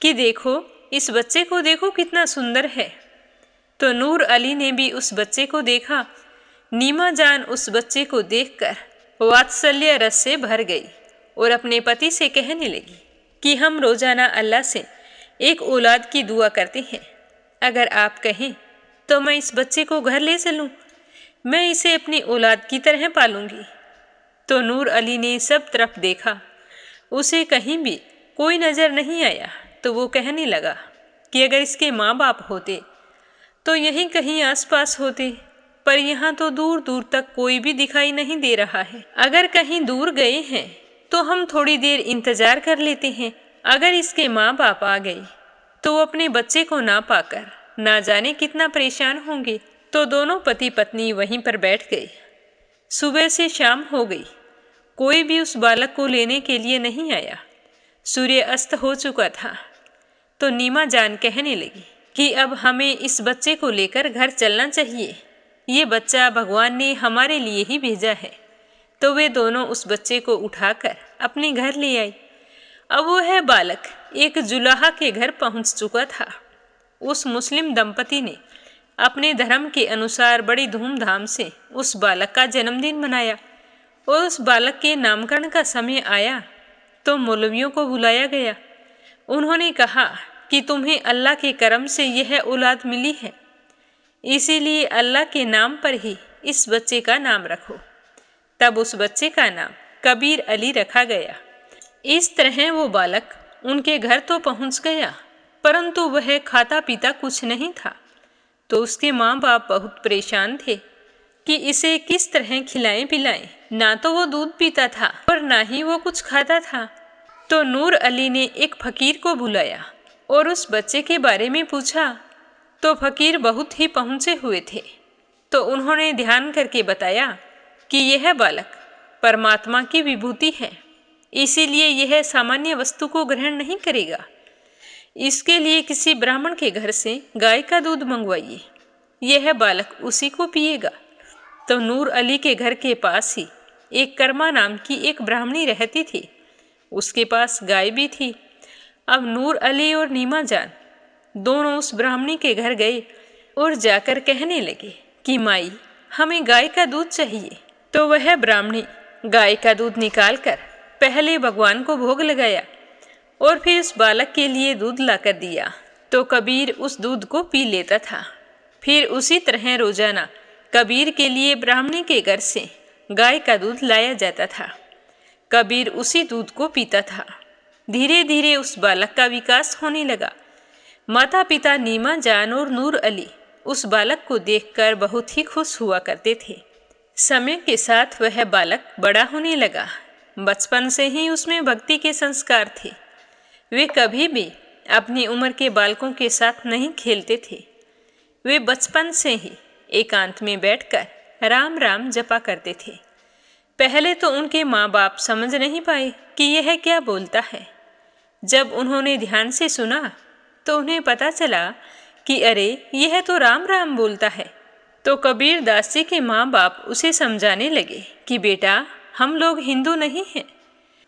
कि देखो, इस बच्चे को देखो कितना सुंदर है। तो नूर अली ने भी उस बच्चे को देखा। नीमा जान उस बच्चे को देखकर वात्सल्य रस से भर गई और अपने पति से कहने लगी कि हम रोजाना अल्लाह से एक औलाद की दुआ करते हैं। अगर आप कहें तो मैं इस बच्चे को घर ले चलूं, मैं इसे अपनी औलाद की तरह पालूंगी। तो नूर अली ने सब तरफ देखा, उसे कहीं भी कोई नज़र नहीं आया। तो वो कहने लगा कि अगर इसके माँ बाप होते तो यहीं कहीं आसपास होते, पर यहाँ तो दूर दूर तक कोई भी दिखाई नहीं दे रहा है। अगर कहीं दूर गए हैं तो हम थोड़ी देर इंतजार कर लेते हैं। अगर इसके माँ बाप आ गए तो वो अपने बच्चे को ना पाकर ना जाने कितना परेशान होंगे। तो दोनों पति पत्नी वहीं पर बैठ गए। सुबह से शाम हो गई, कोई भी उस बालक को लेने के लिए नहीं आया। सूर्य अस्त हो चुका था। तो नीमा जान कहने लगी कि अब हमें इस बच्चे को लेकर घर चलना चाहिए, ये बच्चा भगवान ने हमारे लिए ही भेजा है। तो वे दोनों उस बच्चे को उठाकर अपने घर ले आई। अब वह बालक एक जुलाहा के घर पहुंच चुका था। उस मुस्लिम दंपति ने अपने धर्म के अनुसार बड़ी धूमधाम से उस बालक का जन्मदिन मनाया और उस बालक के नामकरण का समय आया तो मौलवियों को बुलाया गया। उन्होंने कहा कि तुम्हें अल्लाह के करम से यह औलाद मिली है, इसीलिए अल्लाह के नाम पर ही इस बच्चे का नाम रखो। तब उस बच्चे का नाम कबीर अली रखा गया। इस तरह वो बालक उनके घर तो पहुंच गया, परंतु वह खाता पीता कुछ नहीं था। तो उसके माँ बाप बहुत परेशान थे कि इसे किस तरह खिलाएं पिलाएं। ना तो वो दूध पीता था और ना ही वो कुछ खाता था। तो नूर अली ने एक फकीर को बुलाया और उस बच्चे के बारे में पूछा। तो फकीर बहुत ही पहुंचे हुए थे। तो उन्होंने ध्यान करके बताया कि यह बालक परमात्मा की विभूति है, इसीलिए यह सामान्य वस्तु को ग्रहण नहीं करेगा। इसके लिए किसी ब्राह्मण के घर से गाय का दूध मंगवाइए, यह बालक उसी को पिएगा। तो नूर अली के घर के पास ही एक कर्मा नाम की एक ब्राह्मणी रहती थी, उसके पास गाय भी थी। अब नूर अली और नीमा जान दोनों उस ब्राह्मणी के घर गए और जाकर कहने लगे कि माई, हमें गाय का दूध चाहिए। तो वह ब्राह्मणी गाय का दूध निकालकर पहले भगवान को भोग लगाया और फिर उस बालक के लिए दूध लाकर दिया। तो कबीर उस दूध को पी लेता था। फिर उसी तरह रोजाना कबीर के लिए ब्राह्मणी के घर से गाय का दूध लाया जाता था। कबीर उसी दूध को पीता था। धीरे धीरे उस बालक का विकास होने लगा। माता पिता नीमा जान और नूर अली उस बालक को देखकर बहुत ही खुश हुआ करते थे। समय के साथ वह बालक बड़ा होने लगा। बचपन से ही उसमें भक्ति के संस्कार थे। वे कभी भी अपनी उम्र के बालकों के साथ नहीं खेलते थे। वे बचपन से ही एकांत में बैठकर राम राम जपा करते थे। पहले तो उनके माँ बाप समझ नहीं पाए कि यह क्या बोलता है। जब उन्होंने ध्यान से सुना तो उन्हें पता चला कि अरे, यह तो राम राम बोलता है। तो कबीर दास जी के माँ बाप उसे समझाने लगे कि बेटा, हम लोग हिंदू नहीं हैं,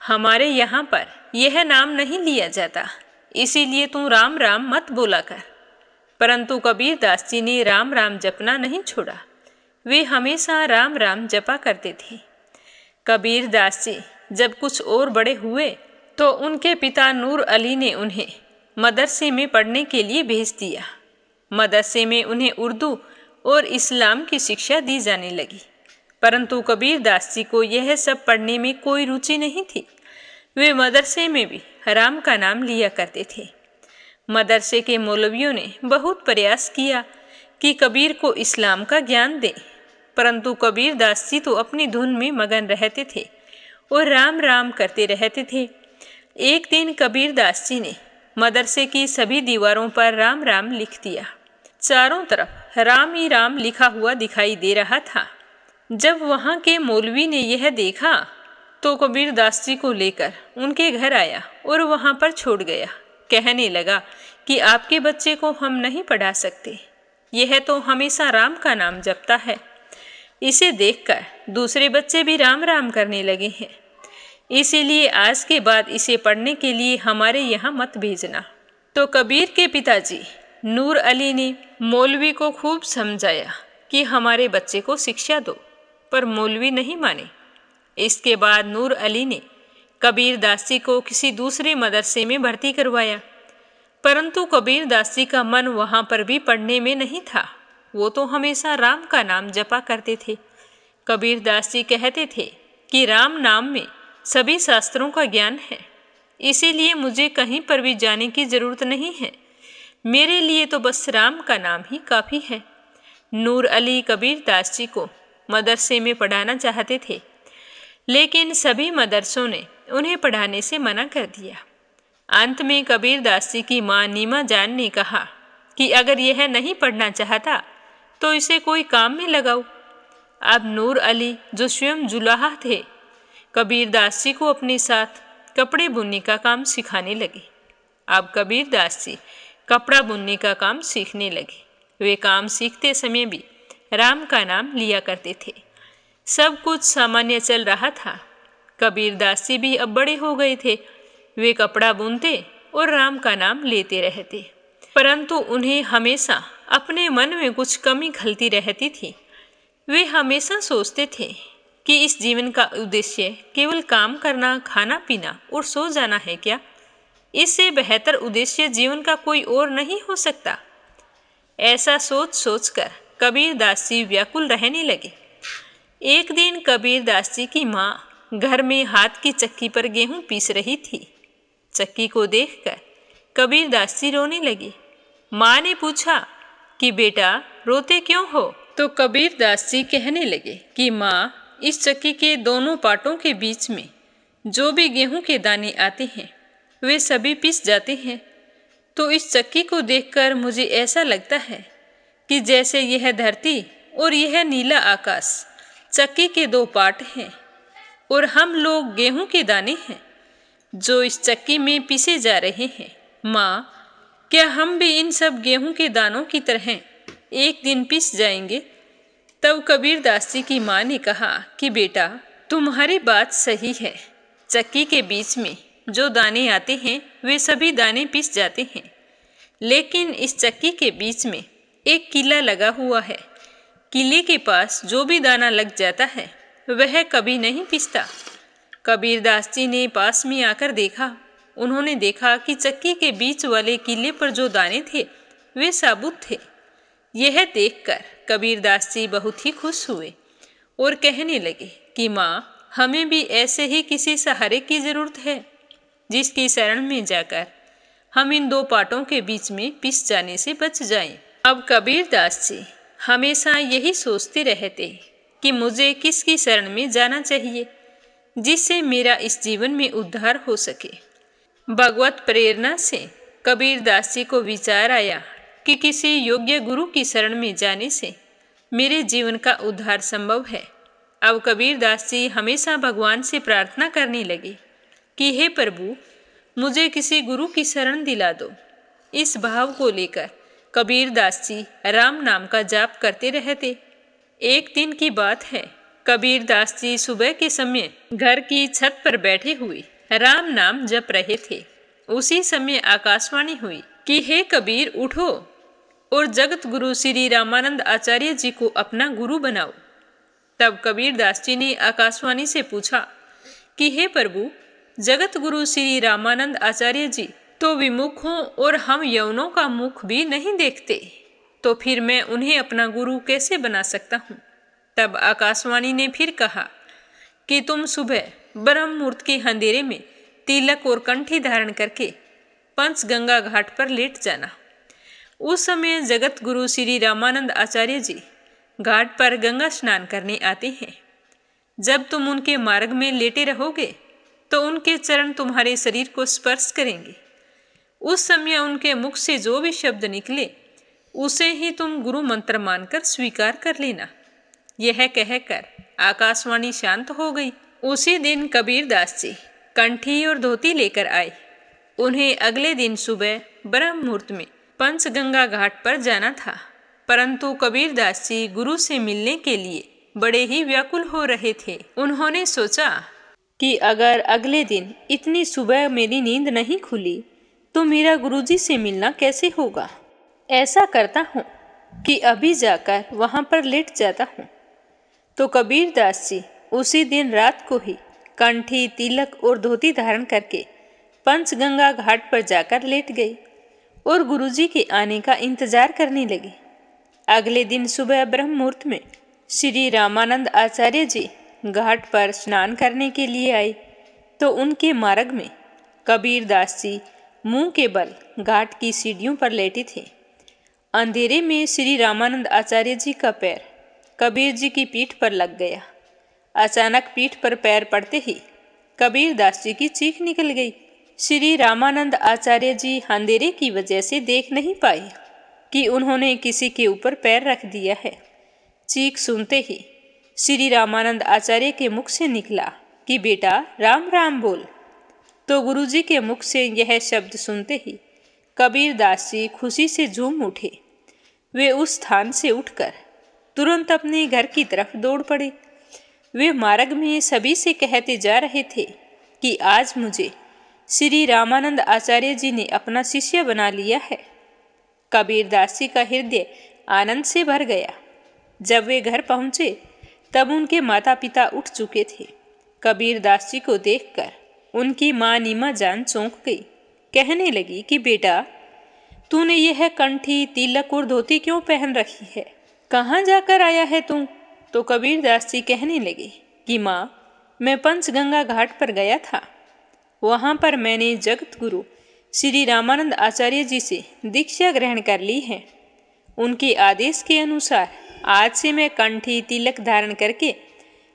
हमारे यहाँ पर यह नाम नहीं लिया जाता, इसीलिए तू राम राम मत बोला कर। परंतु कबीर दास जी ने राम राम जपना नहीं छोड़ा। वे हमेशा राम राम जपा करते थे। कबीर दास जी जब कुछ और बड़े हुए तो उनके पिता नूर अली ने उन्हें मदरसे में पढ़ने के लिए भेज दिया। मदरसे में उन्हें उर्दू और इस्लाम की शिक्षा दी जाने लगी। परंतु कबीर दास जी को यह सब पढ़ने में कोई रुचि नहीं थी। वे मदरसे में भी हराम का नाम लिया करते थे। मदरसे के मौलवियों ने बहुत प्रयास किया कि कबीर को इस्लाम का ज्ञान दें, परंतु कबीर दास जी तो अपनी धुन में मगन रहते थे और राम राम करते रहते थे। एक दिन कबीर दास जी ने मदरसे की सभी दीवारों पर राम राम लिख दिया। चारों तरफ राम ही राम लिखा हुआ दिखाई दे रहा था। जब वहाँ के मौलवी ने यह देखा तो कबीर दास जी को लेकर उनके घर आया और वहाँ पर छोड़ गया। कहने लगा कि आपके बच्चे को हम नहीं पढ़ा सकते, यह तो हमेशा राम का नाम जपता है। इसे देखकर दूसरे बच्चे भी राम राम करने लगे हैं, इसीलिए आज के बाद इसे पढ़ने के लिए हमारे यहाँ मत भेजना। तो कबीर के पिताजी नूर अली ने मौलवी को खूब समझाया कि हमारे बच्चे को शिक्षा दो, पर मौलवी नहीं माने। इसके बाद नूर अली ने कबीर दास जी को किसी दूसरे मदरसे में भर्ती करवाया, परंतु कबीर दास जी का मन वहाँ पर भी पढ़ने में नहीं था। वो तो हमेशा राम का नाम जपा करते थे। कबीर दास जी कहते थे कि राम नाम में सभी शास्त्रों का ज्ञान है, इसीलिए मुझे कहीं पर भी जाने की जरूरत नहीं है, मेरे लिए तो बस राम का नाम ही काफ़ी है। नूर अली कबीर दास जी को मदरसे में पढ़ाना चाहते थे, लेकिन सभी मदरसों ने उन्हें पढ़ाने से मना कर दिया। अंत में कबीर दास जी की माँ नीमा जान ने कहा कि अगर यह नहीं पढ़ना चाहता तो इसे कोई काम में लगाओ। अब नूर अली, जो स्वयं जुलाहा थे, कबीर दास जी को अपने साथ कपड़े बुनने का काम सिखाने लगे। अब कबीर दास जी कपड़ा बुनने का काम सीखने लगे। वे काम सीखते समय भी राम का नाम लिया करते थे। सब कुछ सामान्य चल रहा था। कबीर दास जी भी अब बड़े हो गए थे। वे कपड़ा बुनते और राम का नाम लेते रहते, परंतु उन्हें हमेशा अपने मन में कुछ कमी खलती रहती थी। वे हमेशा सोचते थे कि इस जीवन का उद्देश्य केवल काम करना, खाना पीना और सो जाना है क्या? इससे बेहतर उद्देश्य जीवन का कोई और नहीं हो सकता। ऐसा सोच सोचकर कबीर दास जी व्याकुल रहने लगे। एक दिन कबीर दास जी की माँ घर में हाथ की चक्की पर गेहूं पीस रही थी। चक्की को देखकर कबीर दास जी रोने लगे। माँ ने पूछा कि बेटा रोते क्यों हो? तो कबीर दास जी कहने लगे कि माँ, इस चक्की के दोनों पाटों के बीच में जो भी गेहूं के दाने आते हैं वे सभी पिस जाते हैं। तो इस चक्की को देखकर मुझे ऐसा लगता है कि जैसे यह धरती और यह नीला आकाश चक्की के दो पार्ट हैं और हम लोग गेहूं के दाने हैं जो इस चक्की में पिसे जा रहे हैं। माँ, क्या हम भी इन सब गेहूं के दानों की तरह एक दिन पिस जाएंगे? तब कबीर दास जी की माँ ने कहा कि बेटा, तुम्हारी बात सही है। चक्की के बीच में जो दाने आते हैं वे सभी दाने पिस जाते हैं, लेकिन इस चक्की के बीच में एक किला लगा हुआ है। किले के पास जो भी दाना लग जाता है वह कभी नहीं पिसता। कबीर दास जी ने पास में आकर देखा। उन्होंने देखा कि चक्की के बीच वाले किले पर जो दाने थे वे साबुत थे। यह देखकर कबीर दास जी बहुत ही खुश हुए और कहने लगे कि माँ, हमें भी ऐसे ही किसी सहारे की जरूरत है जिसकी शरण में जाकर हम इन दो पाटों के बीच में पिस जाने से बच जाएं। अब कबीर दास जी हमेशा यही सोचते रहते कि मुझे किसकी शरण में जाना चाहिए जिससे मेरा इस जीवन में उद्धार हो सके। भगवत प्रेरणा से कबीर दास जी को विचार आया कि किसी योग्य गुरु की शरण में जाने से मेरे जीवन का उद्धार संभव है। अब कबीर दास जी हमेशा भगवान से प्रार्थना करने लगे कि हे प्रभु, मुझे किसी गुरु की शरण दिला दो। इस भाव को लेकर कबीर दास जी राम नाम का जाप करते रहते। एक दिन की बात है, कबीर दास जी सुबह के समय घर की छत पर बैठे हुए राम नाम जप रहे थे। उसी समय आकाशवाणी हुई कि हे कबीर, उठो और जगत गुरु श्री रामानंद आचार्य जी को अपना गुरु बनाओ। तब कबीर दास जी ने आकाशवाणी से पूछा कि हे प्रभु, जगत गुरु श्री रामानंद आचार्य जी तो विमुख हों और हम यवनों का मुख भी नहीं देखते, तो फिर मैं उन्हें अपना गुरु कैसे बना सकता हूँ? तब आकाशवाणी ने फिर कहा कि तुम सुबह ब्रह्म मुहूर्त के अंधेरे में तिलक और कंठी धारण करके पंचगंगा घाट पर लेट जाना। उस समय जगत गुरु श्री रामानंद आचार्य जी घाट पर गंगा स्नान करने आते हैं। जब तुम उनके मार्ग में लेटे रहोगे तो उनके चरण तुम्हारे शरीर को स्पर्श करेंगे। उस समय उनके मुख से जो भी शब्द निकले उसे ही तुम गुरु मंत्र मानकर स्वीकार कर लेना। यह कहकर आकाशवाणी शांत हो गई। उसी दिन कबीर दास जी कंठी और धोती लेकर आए। उन्हें अगले दिन सुबह ब्रह्म मुहूर्त में पंचगंगा घाट पर जाना था, परंतु कबीर दास जी गुरु से मिलने के लिए बड़े ही व्याकुल हो रहे थे। उन्होंने सोचा कि अगर अगले दिन इतनी सुबह मेरी नींद नहीं खुली तो मेरा गुरुजी से मिलना कैसे होगा। ऐसा करता हूँ कि अभी जाकर वहाँ पर लेट जाता हूँ। तो कबीर दास जी उसी दिन रात को ही कंठी, तिलक और धोती धारण करके पंचगंगा घाट पर जाकर लेट गए और गुरुजी के आने का इंतजार करने लगे। अगले दिन सुबह ब्रह्म मुहूर्त में श्री रामानंद आचार्य जी घाट पर स्नान करने के लिए आए तो उनके मार्ग में कबीर दास जी मुंह के बल घाट की सीढ़ियों पर लेटे थे। अंधेरे में श्री रामानंद आचार्य जी का पैर कबीर जी की पीठ पर लग गया। अचानक पीठ पर पैर पड़ते ही कबीर दास जी की चीख निकल गई। श्री रामानंद आचार्य जी अंधेरे की वजह से देख नहीं पाए कि उन्होंने किसी के ऊपर पैर रख दिया है। चीख सुनते ही श्री रामानंद आचार्य के मुख से निकला कि बेटा राम राम बोल। तो गुरुजी के मुख से यह शब्द सुनते ही कबीर दास जी खुशी से झूम उठे। वे उस स्थान से उठकर तुरंत अपने घर की तरफ दौड़ पड़े। वे मार्ग में सभी से कहते जा रहे थे कि आज मुझे श्री रामानंद आचार्य जी ने अपना शिष्य बना लिया है। कबीर दास जी का हृदय आनंद से भर गया। जब वे घर पहुंचे तब उनके माता पिता उठ चुके थे। कबीर दास जी को देखकर उनकी माँ नीमा जान चौंक गई। कहने लगी कि बेटा, तूने यह कंठी, तिलक और धोती क्यों पहन रखी है? कहाँ जाकर आया है तू? तो कबीर दास जी कहने लगे कि माँ, मैं पंचगंगा घाट पर गया था। वहाँ पर मैंने जगत गुरु श्री रामानंद आचार्य जी से दीक्षा ग्रहण कर ली है। उनके आदेश के अनुसार आज से मैं कंठी, तिलक धारण करके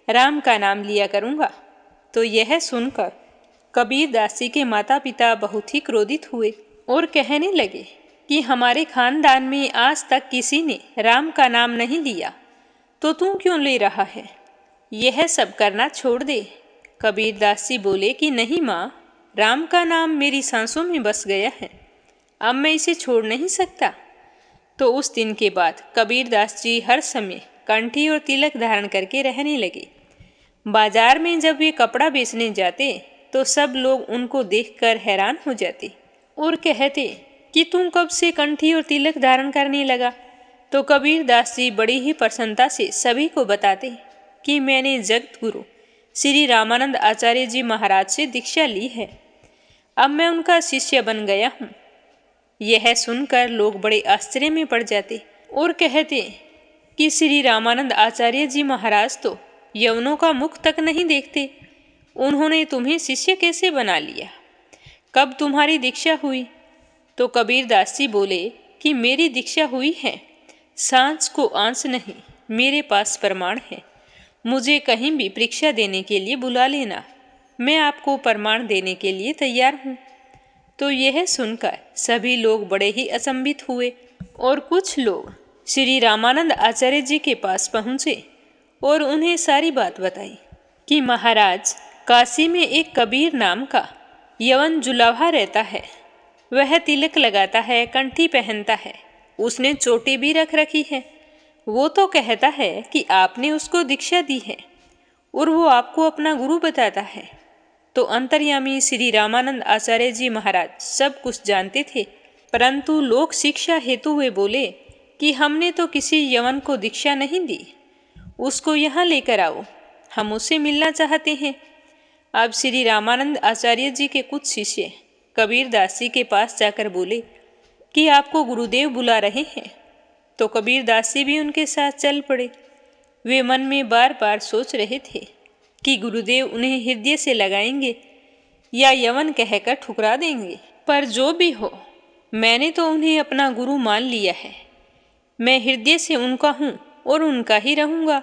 राम का नाम लिया करूँगा। तो यह सुनकर कबीर दास जी के माता पिता बहुत ही क्रोधित हुए और कहने लगे कि हमारे खानदान में आज तक किसी ने राम का नाम नहीं लिया, तो तू क्यों ले रहा है? यह सब करना छोड़ दे। कबीर दास जी बोले कि नहीं माँ, राम का नाम मेरी सांसों में बस गया है, अब मैं इसे छोड़ नहीं सकता। तो उस दिन के बाद कबीर दास जी हर समय कंठी और तिलक धारण करके रहने लगे। बाजार में जब वे कपड़ा बेचने जाते तो सब लोग उनको देखकर हैरान हो जाते और कहते कि तुम कब से कंठी और तिलक धारण करने लगा? तो कबीर दास जी बड़ी ही प्रसन्नता से सभी को बताते कि मैंने जगत गुरु श्री रामानंद आचार्य जी महाराज से दीक्षा ली है, अब मैं उनका शिष्य बन गया हूँ। यह सुनकर लोग बड़े आश्चर्य में पड़ जाते और कहते कि श्री रामानंद आचार्य जी महाराज तो यवनों का मुख तक नहीं देखते, उन्होंने तुम्हें शिष्य कैसे बना लिया? कब तुम्हारी दीक्षा हुई? तो कबीर दास जी बोले कि मेरी दीक्षा हुई है, सांझ को आंच नहीं, मेरे पास प्रमाण है। मुझे कहीं भी परीक्षा देने के लिए बुला लेना, मैं आपको प्रमाण देने के लिए तैयार हूँ। तो यह सुनकर सभी लोग बड़े ही अचंभित हुए और कुछ लोग श्री रामानंद आचार्य जी के पास पहुँचे और उन्हें सारी बात बताई कि महाराज, काशी में एक कबीर नाम का यवन जुलाहा रहता है। वह तिलक लगाता है, कंठी पहनता है, उसने चोटी भी रख रखी है। वो तो कहता है कि आपने उसको दीक्षा दी है और वो आपको अपना गुरु बताता है। तो अंतर्यामी श्री रामानंद आचार्य जी महाराज सब कुछ जानते थे, परंतु लोक शिक्षा हेतु वे बोले कि हमने तो किसी यवन को दीक्षा नहीं दी, उसको यहाँ लेकर आओ, हम उससे मिलना चाहते हैं। अब श्री रामानंद आचार्य जी के कुछ शिष्य कबीर दास जी के पास जाकर बोले कि आपको गुरुदेव बुला रहे हैं। तो कबीर दास जी भी उनके साथ चल पड़े। वे मन में बार बार सोच रहे थे कि गुरुदेव उन्हें हृदय से लगाएंगे या यवन कहकर ठुकरा देंगे, पर जो भी हो, मैंने तो उन्हें अपना गुरु मान लिया है। मैं हृदय से उनका हूँ और उनका ही रहूँगा।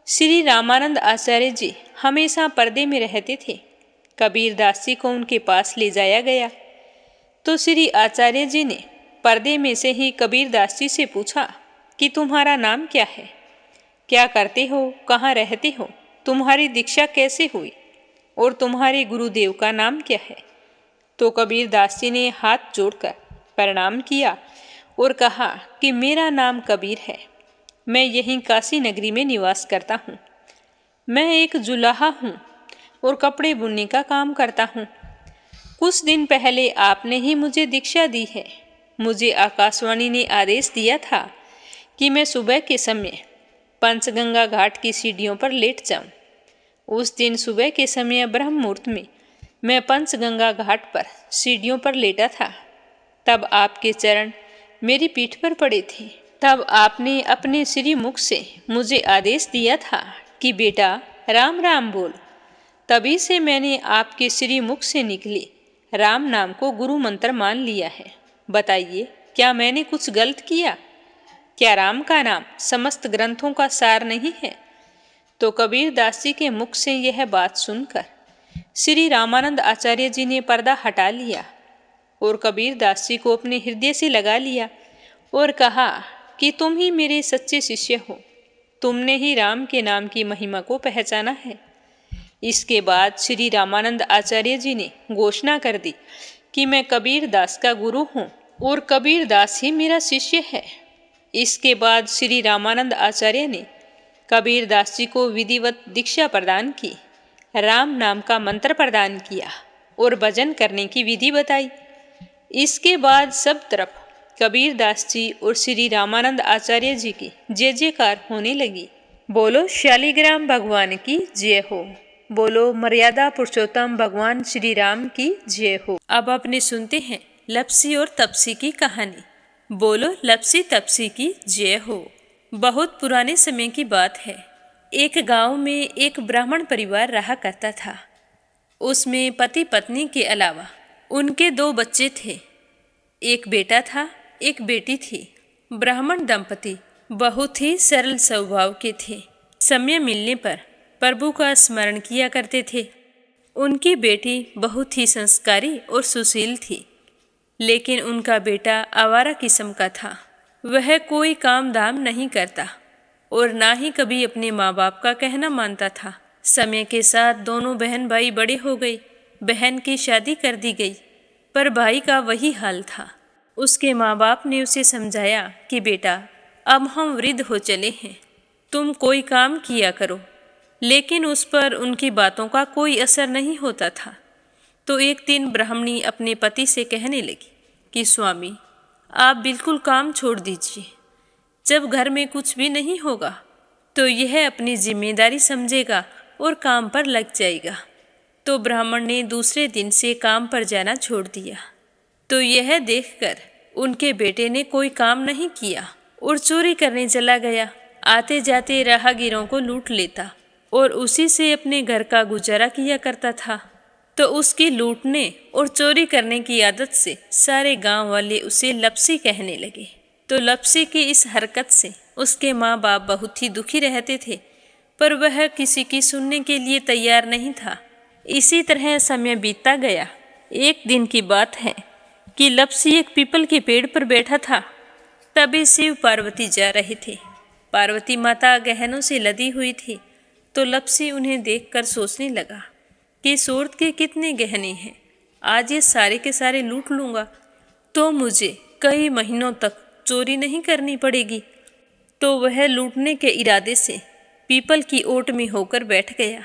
श्री रामानंद आचार्य जी हमेशा पर्दे में रहते थे। कबीर दास जी को उनके पास ले जाया गया तो श्री आचार्य जी ने पर्दे में से ही कबीर दास जी से पूछा कि तुम्हारा नाम क्या है, क्या करते हो, कहाँ रहते हो, तुम्हारी दीक्षा कैसे हुई और तुम्हारे गुरुदेव का नाम क्या है? तो कबीर दास जी ने हाथ जोड़कर प्रणाम किया और कहा कि मेरा नाम कबीर है, मैं यहीं काशी नगरी में निवास करता हूँ। मैं एक जुलाहा हूँ और कपड़े बुनने का काम करता हूँ। कुछ दिन पहले आपने ही मुझे दीक्षा दी है। मुझे आकाशवाणी ने आदेश दिया था कि मैं सुबह के समय पंचगंगा घाट की सीढ़ियों पर लेट जाऊं। उस दिन सुबह के समय ब्रह्म मुहूर्त में मैं पंचगंगा घाट पर सीढ़ियों पर लेटा था। तब आपके चरण मेरी पीठ पर पड़े थे। तब आपने अपने श्री मुख से मुझे आदेश दिया था कि बेटा राम राम बोल। तभी से मैंने आपके श्री मुख से निकले राम नाम को गुरु मंत्र मान लिया है। बताइए, क्या मैंने कुछ गलत किया? क्या राम का नाम समस्त ग्रंथों का सार नहीं है? तो कबीर दास जी के मुख से यह बात सुनकर श्री रामानंद आचार्य जी ने पर्दा हटा लिया और कबीर दास जी को अपने हृदय से लगा लिया और कहा कि तुम ही मेरे सच्चे शिष्य हो, तुमने ही राम के नाम की महिमा को पहचाना है। इसके बाद श्री रामानंद आचार्य जी ने घोषणा कर दी कि मैं कबीर दास का गुरु हूँ और कबीर दास ही मेरा शिष्य है। इसके बाद श्री रामानंद आचार्य ने कबीर दास जी को विधिवत दीक्षा प्रदान की, राम नाम का मंत्र प्रदान किया और भजन करने की विधि बताई। इसके बाद सब तरफ कबीर दास जी और श्री रामानंद आचार्य जी की जय जयकार होने लगी। बोलो शालिग्राम भगवान की जय हो, बोलो मर्यादा पुरुषोत्तम भगवान श्री राम की जय हो। अब अपने सुनते हैं लपसी और तपसी की कहानी। बोलो लपसी तपसी की जय हो। बहुत पुराने समय की बात है। एक गांव में एक ब्राह्मण परिवार रहा करता था। उसमें पति पत्नी के अलावा उनके 2 बच्चे थे। एक बेटा था, एक बेटी थी। ब्राह्मण दंपति बहुत ही सरल स्वभाव के थे। समय मिलने पर प्रभु का स्मरण किया करते थे। उनकी बेटी बहुत ही संस्कारी और सुशील थी, लेकिन उनका बेटा आवारा किस्म का था। वह कोई काम धाम नहीं करता और ना ही कभी अपने माँ बाप का कहना मानता था। समय के साथ दोनों बहन भाई बड़े हो गए। बहन की शादी कर दी गई, पर भाई का वही हाल था। उसके माँ बाप ने उसे समझाया कि बेटा, अब हम वृद्ध हो चले हैं, तुम कोई काम किया करो, लेकिन उस पर उनकी बातों का कोई असर नहीं होता था। तो एक दिन ब्राह्मणी अपने पति से कहने लगी कि स्वामी, आप बिल्कुल काम छोड़ दीजिए। जब घर में कुछ भी नहीं होगा तो यह अपनी जिम्मेदारी समझेगा और काम पर लग जाएगा। तो ब्राह्मण ने दूसरे दिन से काम पर जाना छोड़ दिया। तो यह देखकर उनके बेटे ने कोई काम नहीं किया और चोरी करने चला गया। आते जाते राहगीरों को लूट लेता और उसी से अपने घर का गुजारा किया करता था। तो उसकी लूटने और चोरी करने की आदत से सारे गांव वाले उसे लपसी कहने लगे। तो लपसी की इस हरकत से उसके माँ बाप बहुत ही दुखी रहते थे, पर वह किसी की सुनने के लिए तैयार नहीं था। इसी तरह समय बीतता गया। एक दिन की बात है कि लपसी एक पीपल के पेड़ पर बैठा था। तभी शिव पार्वती जा रहे थे। पार्वती माता गहनों से लदी हुई थी। तो लपसी उन्हें देखकर सोचने लगा कि सूरत के कितने गहने हैं, आज ये सारे के सारे लूट लूँगा तो मुझे कई महीनों तक चोरी नहीं करनी पड़ेगी। तो वह लूटने के इरादे से पीपल की ओट में होकर बैठ गया।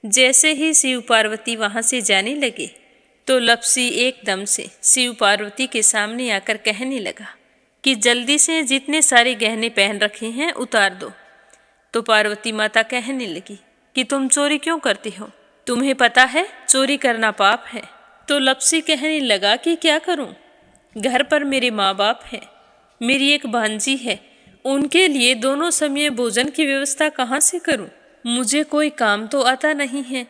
जैसे ही शिव पार्वती वहाँ से जाने लगे तो लपसी एकदम से शिव पार्वती के सामने आकर कहने लगा कि जल्दी से जितने सारे गहने पहन रखे हैं उतार दो। तो पार्वती माता कहने लगी कि तुम चोरी क्यों करती हो, तुम्हें पता है चोरी करना पाप है। तो लपसी कहने लगा कि क्या करूं, घर पर मेरे माँ बाप हैं, मेरी एक भांजी है, उनके लिए दोनों समय भोजन की व्यवस्था कहाँ से करूं, मुझे कोई काम तो आता नहीं है।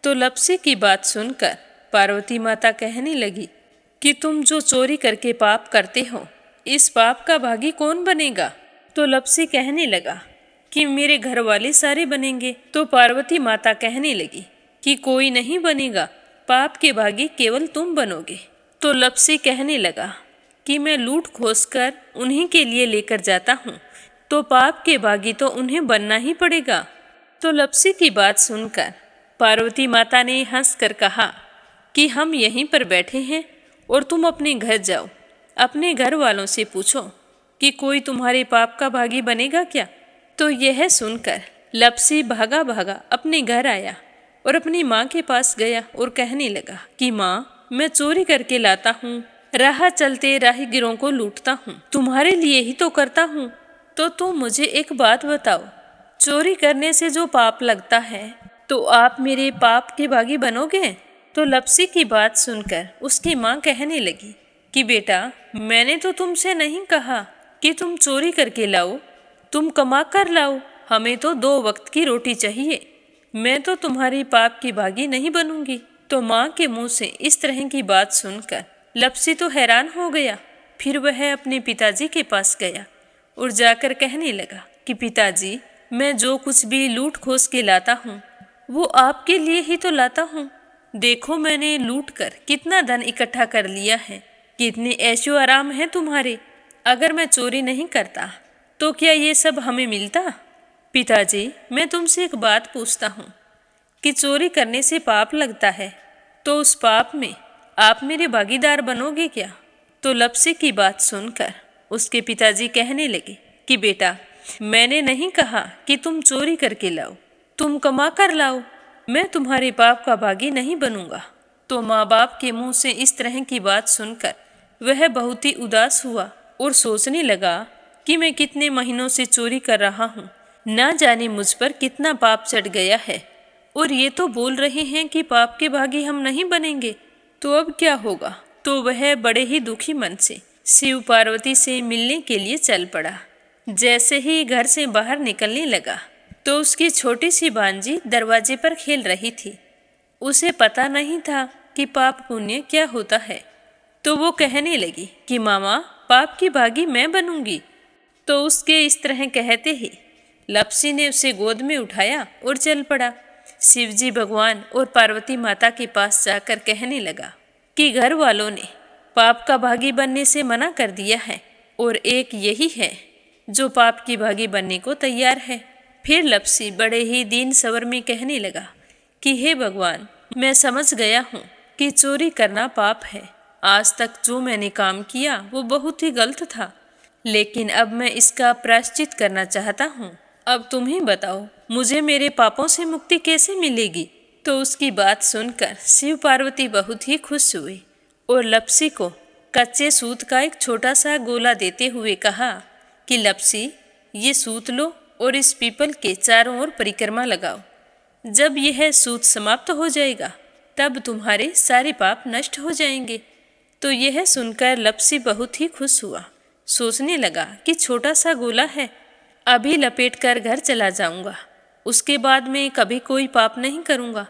तो लपसी की बात सुनकर पार्वती माता कहने लगी कि तुम जो चोरी करके पाप करते हो, इस पाप का भागी कौन बनेगा। तो लपसी कहने लगा कि मेरे घर वाले सारे बनेंगे। तो पार्वती माता कहने लगी कि कोई नहीं बनेगा, पाप के भागी केवल तुम बनोगे। तो लपसी कहने लगा कि मैं लूट खोस कर उन्हीं के लिए लेकर जाता हूँ, तो पाप के भागी तो उन्हें बनना ही पड़ेगा। तो लपसी की बात सुनकर पार्वती माता ने हंसकर कहा कि हम यहीं पर बैठे हैं और तुम अपने घर जाओ, अपने घर वालों से पूछो कि कोई तुम्हारे पाप का भागी बनेगा क्या। तो यह सुनकर लपसी भागा भागा अपने घर आया और अपनी माँ के पास गया और कहने लगा कि माँ, मैं चोरी करके लाता हूँ, राह चलते राहगीरों को लूटता हूँ, तुम्हारे लिए ही तो करता हूँ। तो तुम मुझे एक बात बताओ, चोरी करने से जो पाप लगता है तो आप मेरे पाप के भागी बनोगे। तो लपसी की बात सुनकर उसकी माँ कहने लगी कि बेटा, मैंने तो तुमसे नहीं कहा कि तुम चोरी करके लाओ, तुम कमा कर लाओ, हमें तो 2 वक्त की रोटी चाहिए, मैं तो तुम्हारी पाप की भागी नहीं बनूंगी। तो माँ के मुंह से इस तरह की बात सुनकर लपसी तो हैरान हो गया। फिर वह अपने पिताजी के पास गया और जाकर कहने लगा कि पिताजी, मैं जो कुछ भी लूट खोस के लाता हूँ वो आपके लिए ही तो लाता हूँ। देखो मैंने लूट कर कितना धन इकट्ठा कर लिया है, कितने ऐशो आराम है तुम्हारे। अगर मैं चोरी नहीं करता तो क्या ये सब हमें मिलता। पिताजी, मैं तुमसे एक बात पूछता हूँ कि चोरी करने से पाप लगता है, तो उस पाप में आप मेरे भागीदार बनोगे क्या? तो लप्सी की बात सुनकर उसके पिताजी कहने लगे कि बेटा, मैंने नहीं कहा कि तुम चोरी करके लाओ, तुम कमा कर लाओ, मैं तुम्हारे पाप का भागी नहीं बनूंगा। तो माँ बाप के मुंह से इस तरह की बात सुनकर वह बहुत ही उदास हुआ और सोचने लगा कि मैं कितने महीनों से चोरी कर रहा हूँ, ना जाने मुझ पर कितना पाप चढ़ गया है, और ये तो बोल रहे हैं कि पाप के भागी हम नहीं बनेंगे, तो अब क्या होगा? तो वह बड़े ही दुखी मन से शिव पार्वती से मिलने के लिए चल पड़ा। जैसे ही घर से बाहर निकलने लगा तो उसकी छोटी सी भांजी दरवाजे पर खेल रही थी। उसे पता नहीं था कि पाप पुण्य क्या होता है, तो वो कहने लगी कि मामा, पाप की भागी मैं बनूंगी। तो उसके इस तरह कहते ही लप्सी ने उसे गोद में उठाया और चल पड़ा। शिवजी भगवान और पार्वती माता के पास जाकर कहने लगा कि घर वालों ने पाप का भागी बनने से मना कर दिया है, और एक यही है जो पाप की भागी बनने को तैयार है। फिर लप्सी बड़े ही दीन स्वर में कहने लगा कि हे भगवान, मैं समझ गया हूँ कि चोरी करना पाप है। आज तक जो मैंने काम किया वो बहुत ही गलत था, लेकिन अब मैं इसका प्रायश्चित करना चाहता हूँ। अब तुम ही बताओ, मुझे मेरे पापों से मुक्ति कैसे मिलेगी? तो उसकी बात सुनकर शिव पार्वती बहुत ही खुश हुए और लप्सी को कच्चे सूत का एक छोटा सा गोला देते हुए कहा कि लप्सी, ये सूत लो और इस पीपल के चारों ओर परिक्रमा लगाओ। जब यह सूत समाप्त हो जाएगा तब तुम्हारे सारे पाप नष्ट हो जाएंगे। तो यह सुनकर लप्सी बहुत ही खुश हुआ। सोचने लगा कि छोटा सा गोला है, अभी लपेटकर घर चला जाऊंगा, उसके बाद में कभी कोई पाप नहीं करूंगा।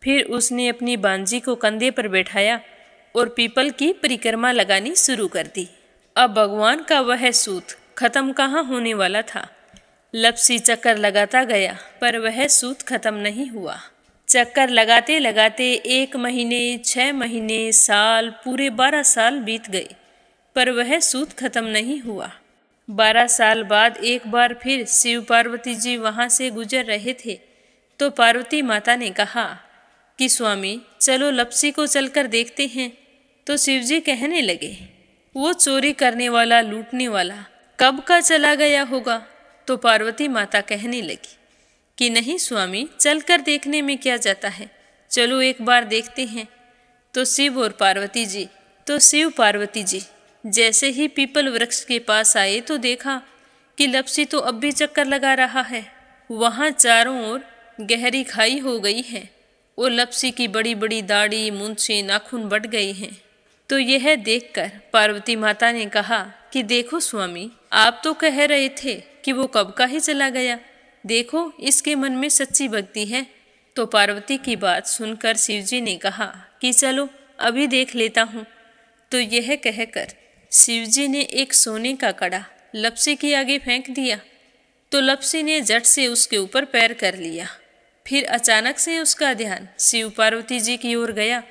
फिर उसने अपनी बांजी को कंधे पर बैठाया और पीपल की परिक्रमा लगानी शुरू कर दी। अब भगवान का वह सूत खत्म कहाँ होने वाला था। लप्सी चक्कर लगाता गया पर वह सूत खत्म नहीं हुआ। चक्कर लगाते लगाते 1 महीने, 6 महीने, साल, पूरे 12 साल बीत गए, पर वह सूत खत्म नहीं हुआ। 12 साल बाद एक बार फिर शिव पार्वती जी वहाँ से गुजर रहे थे, तो पार्वती माता ने कहा कि स्वामी, चलो लप्सी को चलकर देखते हैं। तो शिवजी कहने लगे, वो चोरी करने वाला, लूटने वाला कब का चला गया होगा? तो पार्वती माता कहने लगी कि नहीं स्वामी, चलकर देखने में क्या जाता है, चलो एक बार देखते हैं। तो शिव पार्वती जी जैसे ही पीपल वृक्ष के पास आए तो देखा कि लप्सी तो अब भी चक्कर लगा रहा है। वहाँ चारों ओर गहरी खाई हो गई है और लप्सी की बड़ी बड़ी दाढ़ी, मूंछें, नाखून बढ़ गए हैं। तो यह देखकर पार्वती माता ने कहा कि देखो स्वामी, आप तो कह रहे थे कि वो कब का ही चला गया, देखो इसके मन में सच्ची भक्ति है। तो पार्वती की बात सुनकर शिवजी ने कहा कि चलो अभी देख लेता हूँ। तो यह कहकर शिवजी ने एक सोने का कड़ा लप्सी के आगे फेंक दिया। तो लप्सी ने झट से उसके ऊपर पैर कर लिया। फिर अचानक से उसका ध्यान शिव पार्वती जी की ओर गया,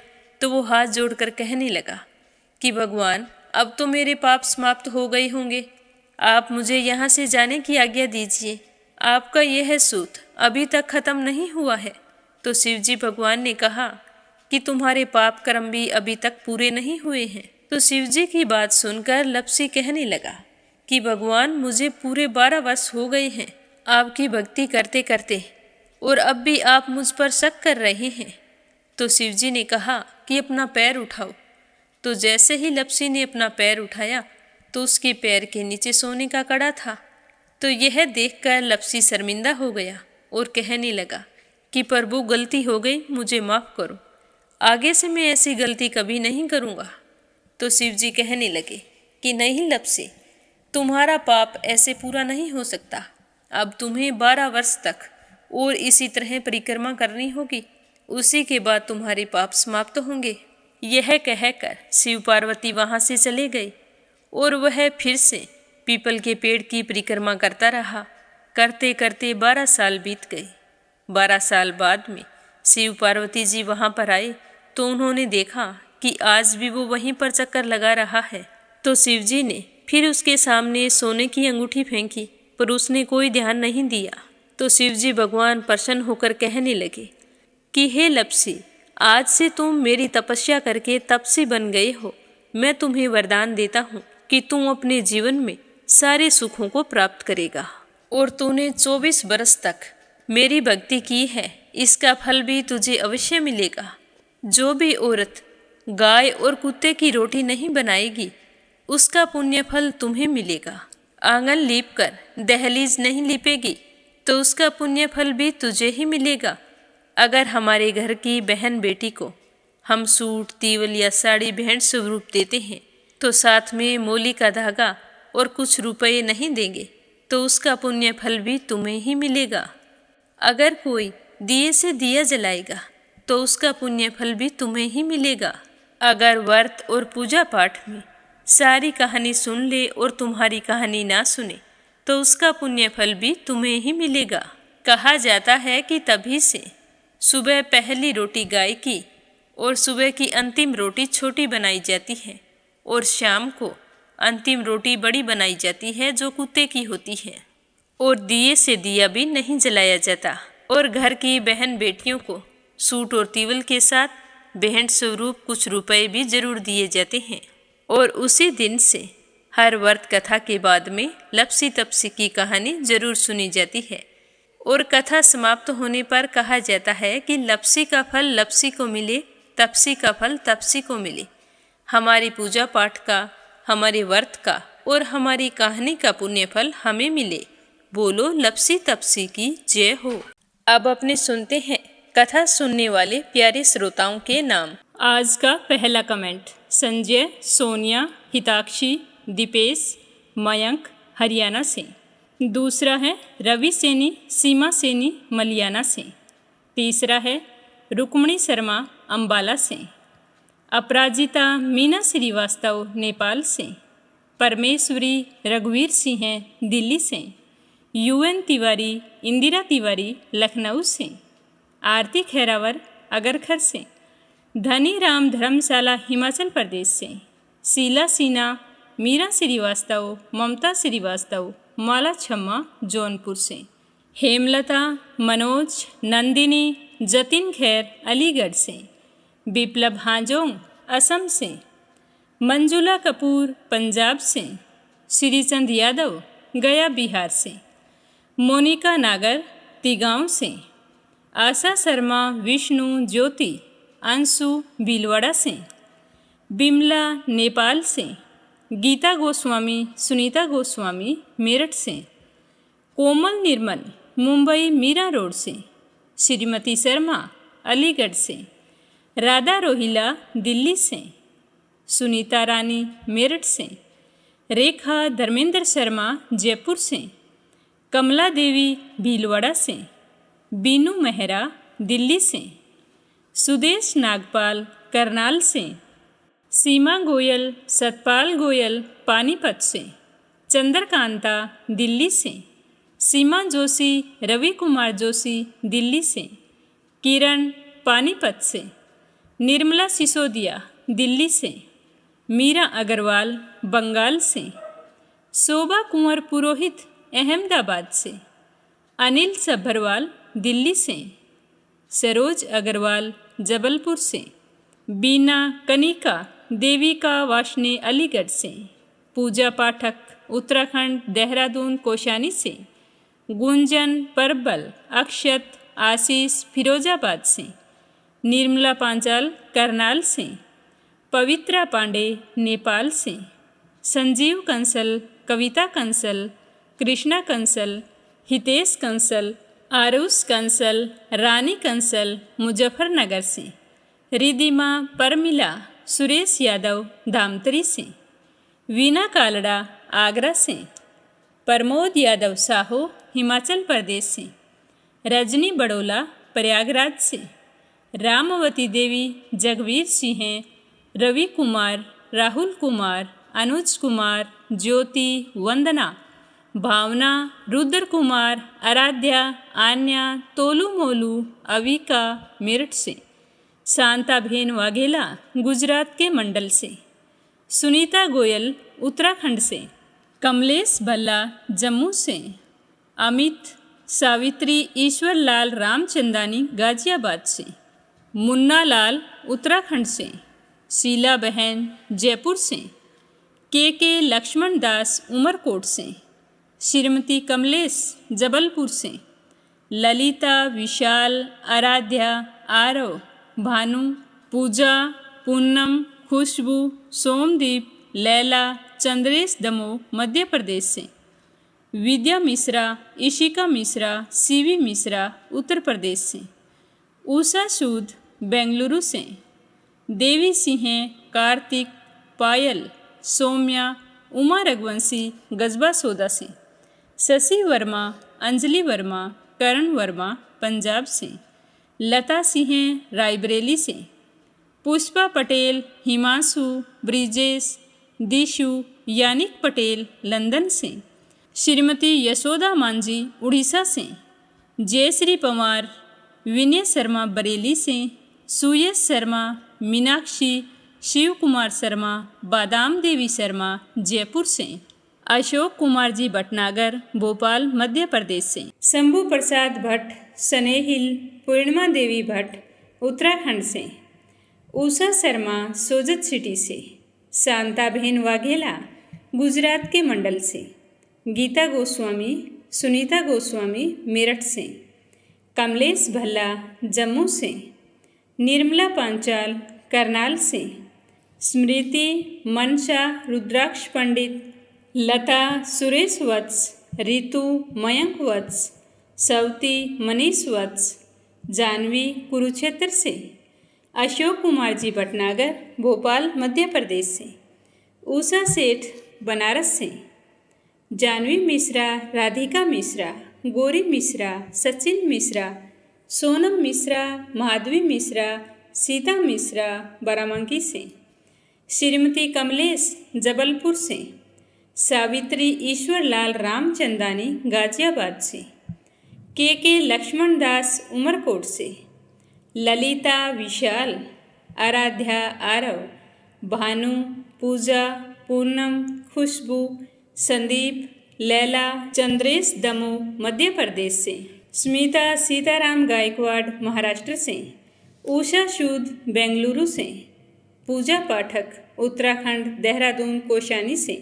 तो वो हाथ जोड़कर कहने लगा कि भगवान, अब तो मेरे पाप समाप्त हो गए होंगे, आप मुझे यहाँ से जाने की आज्ञा दीजिए। आपका यह सूत अभी तक खत्म नहीं हुआ है। तो शिवजी भगवान ने कहा कि तुम्हारे पाप कर्म भी अभी तक पूरे नहीं हुए हैं। तो शिवजी की बात सुनकर लप्सी कहने लगा कि भगवान, मुझे पूरे 12 वर्ष हो गए हैं आपकी भक्ति करते करते, और अब भी आप मुझ पर शक कर रहे हैं। तो शिवजी ने कहा कि अपना पैर उठाओ। तो जैसे ही लप्सी ने अपना पैर उठाया तो उसके पैर के नीचे सोने का कड़ा था। तो यह देखकर लप्सी शर्मिंदा हो गया और कहने लगा कि प्रभु, गलती हो गई, मुझे माफ़ करो, आगे से मैं ऐसी गलती कभी नहीं करूँगा। तो शिवजी कहने लगे कि नहीं लप्सी, तुम्हारा पाप ऐसे पूरा नहीं हो सकता। अब तुम्हें 12 वर्ष तक और इसी तरह परिक्रमा करनी होगी, उसी के बाद तुम्हारे पाप समाप्त होंगे। यह कहकर शिव पार्वती वहाँ से चले गए और वह फिर से पीपल के पेड़ की परिक्रमा करता रहा। करते करते 12 साल बीत गए। 12 साल बाद में शिव पार्वती जी वहाँ पर आए तो उन्होंने देखा कि आज भी वो वहीं पर चक्कर लगा रहा है। तो शिवजी ने फिर उसके सामने सोने की अंगूठी फेंकी, पर उसने कोई ध्यान नहीं दिया। तो शिवजी भगवान प्रसन्न होकर कहने लगे कि हे लप्सी, आज से तुम मेरी तपस्या करके तपसी बन गए हो। मैं तुम्हें वरदान देता हूँ कि तुम अपने जीवन में सारे सुखों को प्राप्त करेगा। और तूने 24 बरस तक मेरी भक्ति की है, इसका फल भी तुझे अवश्य मिलेगा। जो भी औरत गाय और कुत्ते की रोटी नहीं बनाएगी, उसका पुण्य फल तुम्हें मिलेगा। आंगन लीप कर दहलीज नहीं लीपेगी, तो उसका पुण्य फल भी तुझे ही मिलेगा। अगर हमारे घर की बहन बेटी को हम सूट, तीवल या साड़ी भेंट स्वरूप देते हैं, तो साथ में मोली का धागा और कुछ रुपये नहीं देंगे, तो उसका पुण्य फल भी तुम्हें ही मिलेगा। अगर कोई दिए से दिया जलाएगा, तो उसका पुण्य फल भी तुम्हें ही मिलेगा। अगर व्रत और पूजा पाठ में सारी कहानी सुन ले और तुम्हारी कहानी ना सुने, तो उसका पुण्य फल भी तुम्हें ही मिलेगा। कहा जाता है कि तभी से सुबह पहली रोटी गाय की और सुबह की अंतिम रोटी छोटी बनाई जाती है, और शाम को अंतिम रोटी बड़ी बनाई जाती है जो कुत्ते की होती है। और दिए से दिया भी नहीं जलाया जाता। और घर की बहन बेटियों को सूट और तीवल के साथ भेंट स्वरूप कुछ रुपए भी जरूर दिए जाते हैं। और उसी दिन से हर व्रत कथा के बाद में लप्सी तपसी की कहानी जरूर सुनी जाती है। और कथा समाप्त होने पर कहा जाता है कि लप्सी का फल लप्सी को मिले, तपसी का फल तपसी को मिले। हमारी पूजा पाठ का, हमारे व्रत का और हमारी कहानी का पुण्य फल हमें मिले। बोलो लप्सी तपसी की जय हो। अब अपने सुनते हैं कथा सुनने वाले प्यारे श्रोताओं के नाम। आज का पहला कमेंट संजय, सोनिया, हिताक्षी, दीपेश, मयंक हरियाणा से। दूसरा है रवि सैनी, सीमा सैनी मलियाना से। तीसरा है रुक्मणी शर्मा अंबाला से। अपराजिता मीना श्रीवास्तव नेपाल से। परमेश्वरी रघुवीर सिंह दिल्ली से। यूएन तिवारी, इंदिरा तिवारी लखनऊ से। आरती खैरावर अगरखर से। धनी राम धर्मशाला हिमाचल प्रदेश से। शीला सिन्हा, मीरा श्रीवास्तव, ममता श्रीवास्तव, माला छम्मा जौनपुर से। हेमलता, मनोज, नंदिनी, जतिन खैर अलीगढ़ से। बिप्लब हाजोंग असम से। मंजुला कपूर पंजाब से। श्रीचंद यादव गया बिहार से। मोनिका नागर तिगांव से। आशा शर्मा, विष्णु, ज्योति, अंशु भीलवाड़ा से। बिमला नेपाल से। गीता गोस्वामी, सुनीता गोस्वामी मेरठ से। कोमल निर्मल मुंबई मीरा रोड से। श्रीमती शर्मा अलीगढ़ से। राधा रोहिला दिल्ली से। सुनीता रानी मेरठ से। रेखा धर्मेंद्र शर्मा जयपुर से। कमला देवी भीलवाड़ा से। बीनू मेहरा दिल्ली से। सुदेश नागपाल करनाल से। सीमा गोयल, सतपाल गोयल पानीपत से। चंद्रकांता दिल्ली से। सीमा जोशी, रवि कुमार जोशी दिल्ली से। किरण पानीपत से। निर्मला सिसोदिया दिल्ली से। मीरा अग्रवाल बंगाल से। शोभा कुंवर पुरोहित अहमदाबाद से। अनिल सभरवाल दिल्ली से। सरोज अग्रवाल जबलपुर से। बीना कनिका देविका वाशने अलीगढ़ से। पूजा पाठक उत्तराखंड देहरादून कोशानी से। गुंजन परबल, अक्षत आशीष फिरोजाबाद से। निर्मला पांचाल करनाल से। पवित्रा पांडे नेपाल से। संजीव कंसल, कविता कंसल, कृष्णा कंसल, हितेश कंसल, आरुष कंसल, रानी कंसल मुजफ्फरनगर से। रिदिमा परमिला, सुरेश यादव धामतरी से। वीना कालड़ा आगरा से। प्रमोद यादव साहो हिमाचल प्रदेश से। रजनी बड़ोला प्रयागराज से। रामवती देवी जगवीर सिंह, रवि कुमार, राहुल कुमार, अनुज कुमार, ज्योति, वंदना, भावना, रुद्र कुमार, आराध्या, आन्या, तोलू मोलू, अविका मेरठ से। शांता भेन वाघेला गुजरात के मंडल से। सुनीता गोयल उत्तराखंड से। कमलेश भल्ला जम्मू से। अमित, सावित्री, ईश्वर लाल रामचंदानी गाजियाबाद से। मुन्ना लाल उत्तराखंड से, शीला बहन जयपुर से, के लक्ष्मण दास उमरकोट से, श्रीमती कमलेश जबलपुर से, ललिता, विशाल, आराध्या, आरव, भानु, पूजा, पूनम, खुशबू, सोमदीप, लैला, चंद्रेश दमोह मध्य प्रदेश से, विद्या मिश्रा, इशिका मिश्रा, सीवी मिश्रा उत्तर प्रदेश से, उषा सूद बेंगलुरु से, देवी सिंह, कार्तिक, पायल, सौम्या, उमा रघुवंशी गजबा सोदा से, शशि वर्मा, अंजलि वर्मा, करण वर्मा पंजाब से, लता सिंह रायबरेली से, पुष्पा पटेल, हिमांशु, ब्रिजेश, दिशु, यानिक पटेल लंदन से, श्रीमती यशोदा मांझी उड़ीसा से, जयश्री पवार, विनय शर्मा बरेली से, सुयश शर्मा, मीनाक्षी, शिव कुमार शर्मा, बादाम देवी शर्मा जयपुर से, अशोक कुमार जी भटनागर भोपाल मध्य प्रदेश से, शंभू प्रसाद भट्ट स्नेहिल, पूर्णिमा देवी भट्ट उत्तराखंड से, उषा शर्मा सोजत सिटी से, शांता बहन वाघेला गुजरात के मंडल से, गीता गोस्वामी, सुनीता गोस्वामी मेरठ से, कमलेश भल्ला जम्मू से, निर्मला पांचाल करनाल से, स्मृति, मनसा, रुद्राक्ष पंडित, लता, सुरेश वत्स, रितु, मयंक वत्स, सवती, मनीष वत्स, जानवी कुरुक्षेत्र से, अशोक कुमार जी भटनागर भोपाल मध्य प्रदेश से, उषा सेठ बनारस से, जानवी मिश्रा, राधिका मिश्रा, गौरी मिश्रा, सचिन मिश्रा, सोनम मिश्रा, माधवी मिश्रा, सीता मिश्रा बाराबंकी से, श्रीमती कमलेश जबलपुर से, सावित्री ईश्वर लाल रामचंदानी गाजियाबाद से, के लक्ष्मण दास उमरकोट से, ललिता, विशाल, आराध्या, आरव, भानु, पूजा, पूनम, खुशबू, संदीप, लैला, चंद्रेश दमोह मध्य प्रदेश से, स्मिता सीताराम गायकवाड़ महाराष्ट्र से, उषा सूद बेंगलुरु से, पूजा पाठक उत्तराखंड देहरादून कोशानी से,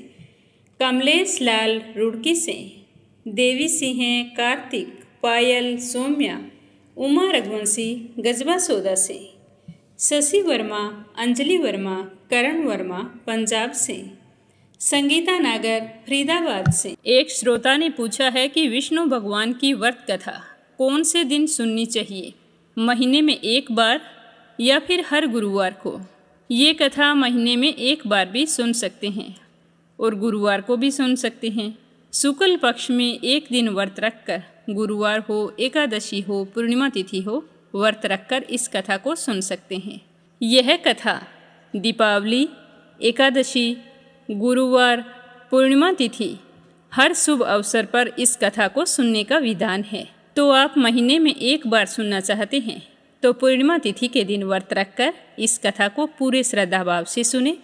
कमलेश लाल रुड़की से, देवी सिंह, कार्तिक, पायल, सौम्या, उमा रघुवंशी गजबा सोदा से, शशि वर्मा, अंजलि वर्मा, करण वर्मा पंजाब से, संगीता नागर फरीदाबाद से। एक श्रोता ने पूछा है कि विष्णु भगवान की व्रत कथा कौन से दिन सुननी चाहिए, महीने में एक बार या फिर हर गुरुवार को। ये कथा महीने में एक बार भी सुन सकते हैं और गुरुवार को भी सुन सकते हैं। शुक्ल पक्ष में एक दिन व्रत रखकर, गुरुवार हो, एकादशी हो, पूर्णिमा तिथि हो, व्रत रखकर इस कथा को सुन सकते हैं। यह कथा दीपावली, एकादशी, गुरुवार, पूर्णिमा तिथि हर शुभ अवसर पर इस कथा को सुनने का विधान है। तो आप महीने में एक बार सुनना चाहते हैं तो पूर्णिमा तिथि के दिन व्रत रखकर इस कथा को पूरे श्रद्धा भाव से सुने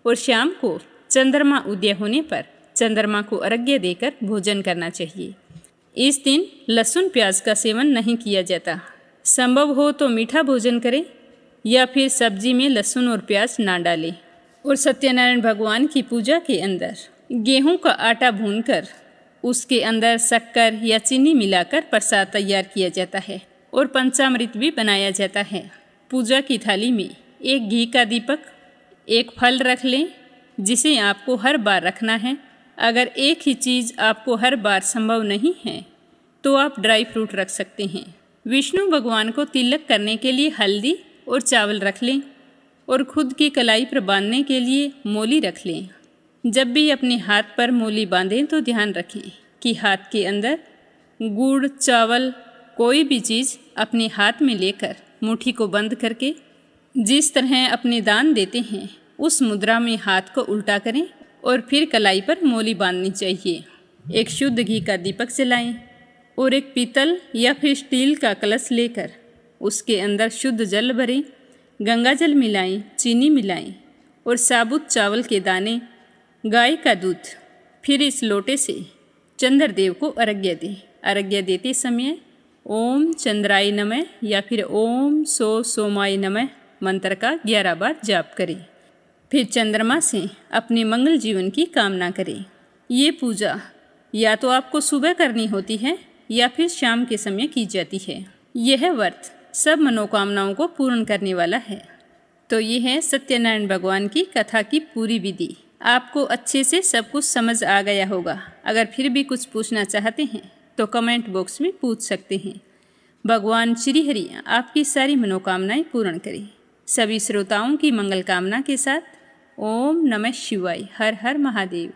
और शाम को चंद्रमा उदय होने पर चंद्रमा को अर्घ्य देकर भोजन करना चाहिए। इस दिन लहसुन प्याज का सेवन नहीं किया जाता। संभव हो तो मीठा भोजन करें या फिर सब्जी में लहसुन और प्याज ना डालें। और सत्यनारायण भगवान की पूजा के अंदर गेहूं का आटा भूनकर उसके अंदर शक्कर या चीनी मिलाकर प्रसाद तैयार किया जाता है और पंचामृत भी बनाया जाता है। पूजा की थाली में एक घी का दीपक, एक फल रख लें जिसे आपको हर बार रखना है। अगर एक ही चीज़ आपको हर बार संभव नहीं है तो आप ड्राई फ्रूट रख सकते हैं। विष्णु भगवान को तिलक करने के लिए हल्दी और चावल रख लें और खुद की कलाई पर बांधने के लिए मोली रख लें। जब भी अपने हाथ पर मोली बांधें तो ध्यान रखें कि हाथ के अंदर गुड़, चावल, कोई भी चीज़ अपने हाथ में लेकर मुट्ठी को बंद करके जिस तरह अपने दान देते हैं उस मुद्रा में हाथ को उल्टा करें और फिर कलाई पर मोली बांधनी चाहिए। एक शुद्ध घी का दीपक जलाएं और एक पीतल या फिर स्टील का कलश लेकर उसके अंदर शुद्ध जल भरें, गंगा जल मिलाएं, चीनी मिलाएं और साबुत चावल के दाने, गाय का दूध। फिर इस लोटे से चंद्रदेव को अर्घ्य दें। अर्घ्य देते समय ओम चंद्राय नमः या फिर ओम सोमाय नमः मंत्र का 11 बार जाप करें। फिर चंद्रमा से अपने मंगल जीवन की कामना करें। ये पूजा या तो आपको सुबह करनी होती है या फिर शाम के समय की जाती है। यह व्रत सब मनोकामनाओं को पूर्ण करने वाला है। तो ये है सत्यनारायण भगवान की कथा की पूरी विधि। आपको अच्छे से सब कुछ समझ आ गया होगा। अगर फिर भी कुछ पूछना चाहते हैं तो कमेंट बॉक्स में पूछ सकते हैं। भगवान श्री हरि आपकी सारी मनोकामनाएं पूर्ण करें। सभी श्रोताओं की मंगल कामना के साथ ओम नमः शिवाय। हर हर महादेव।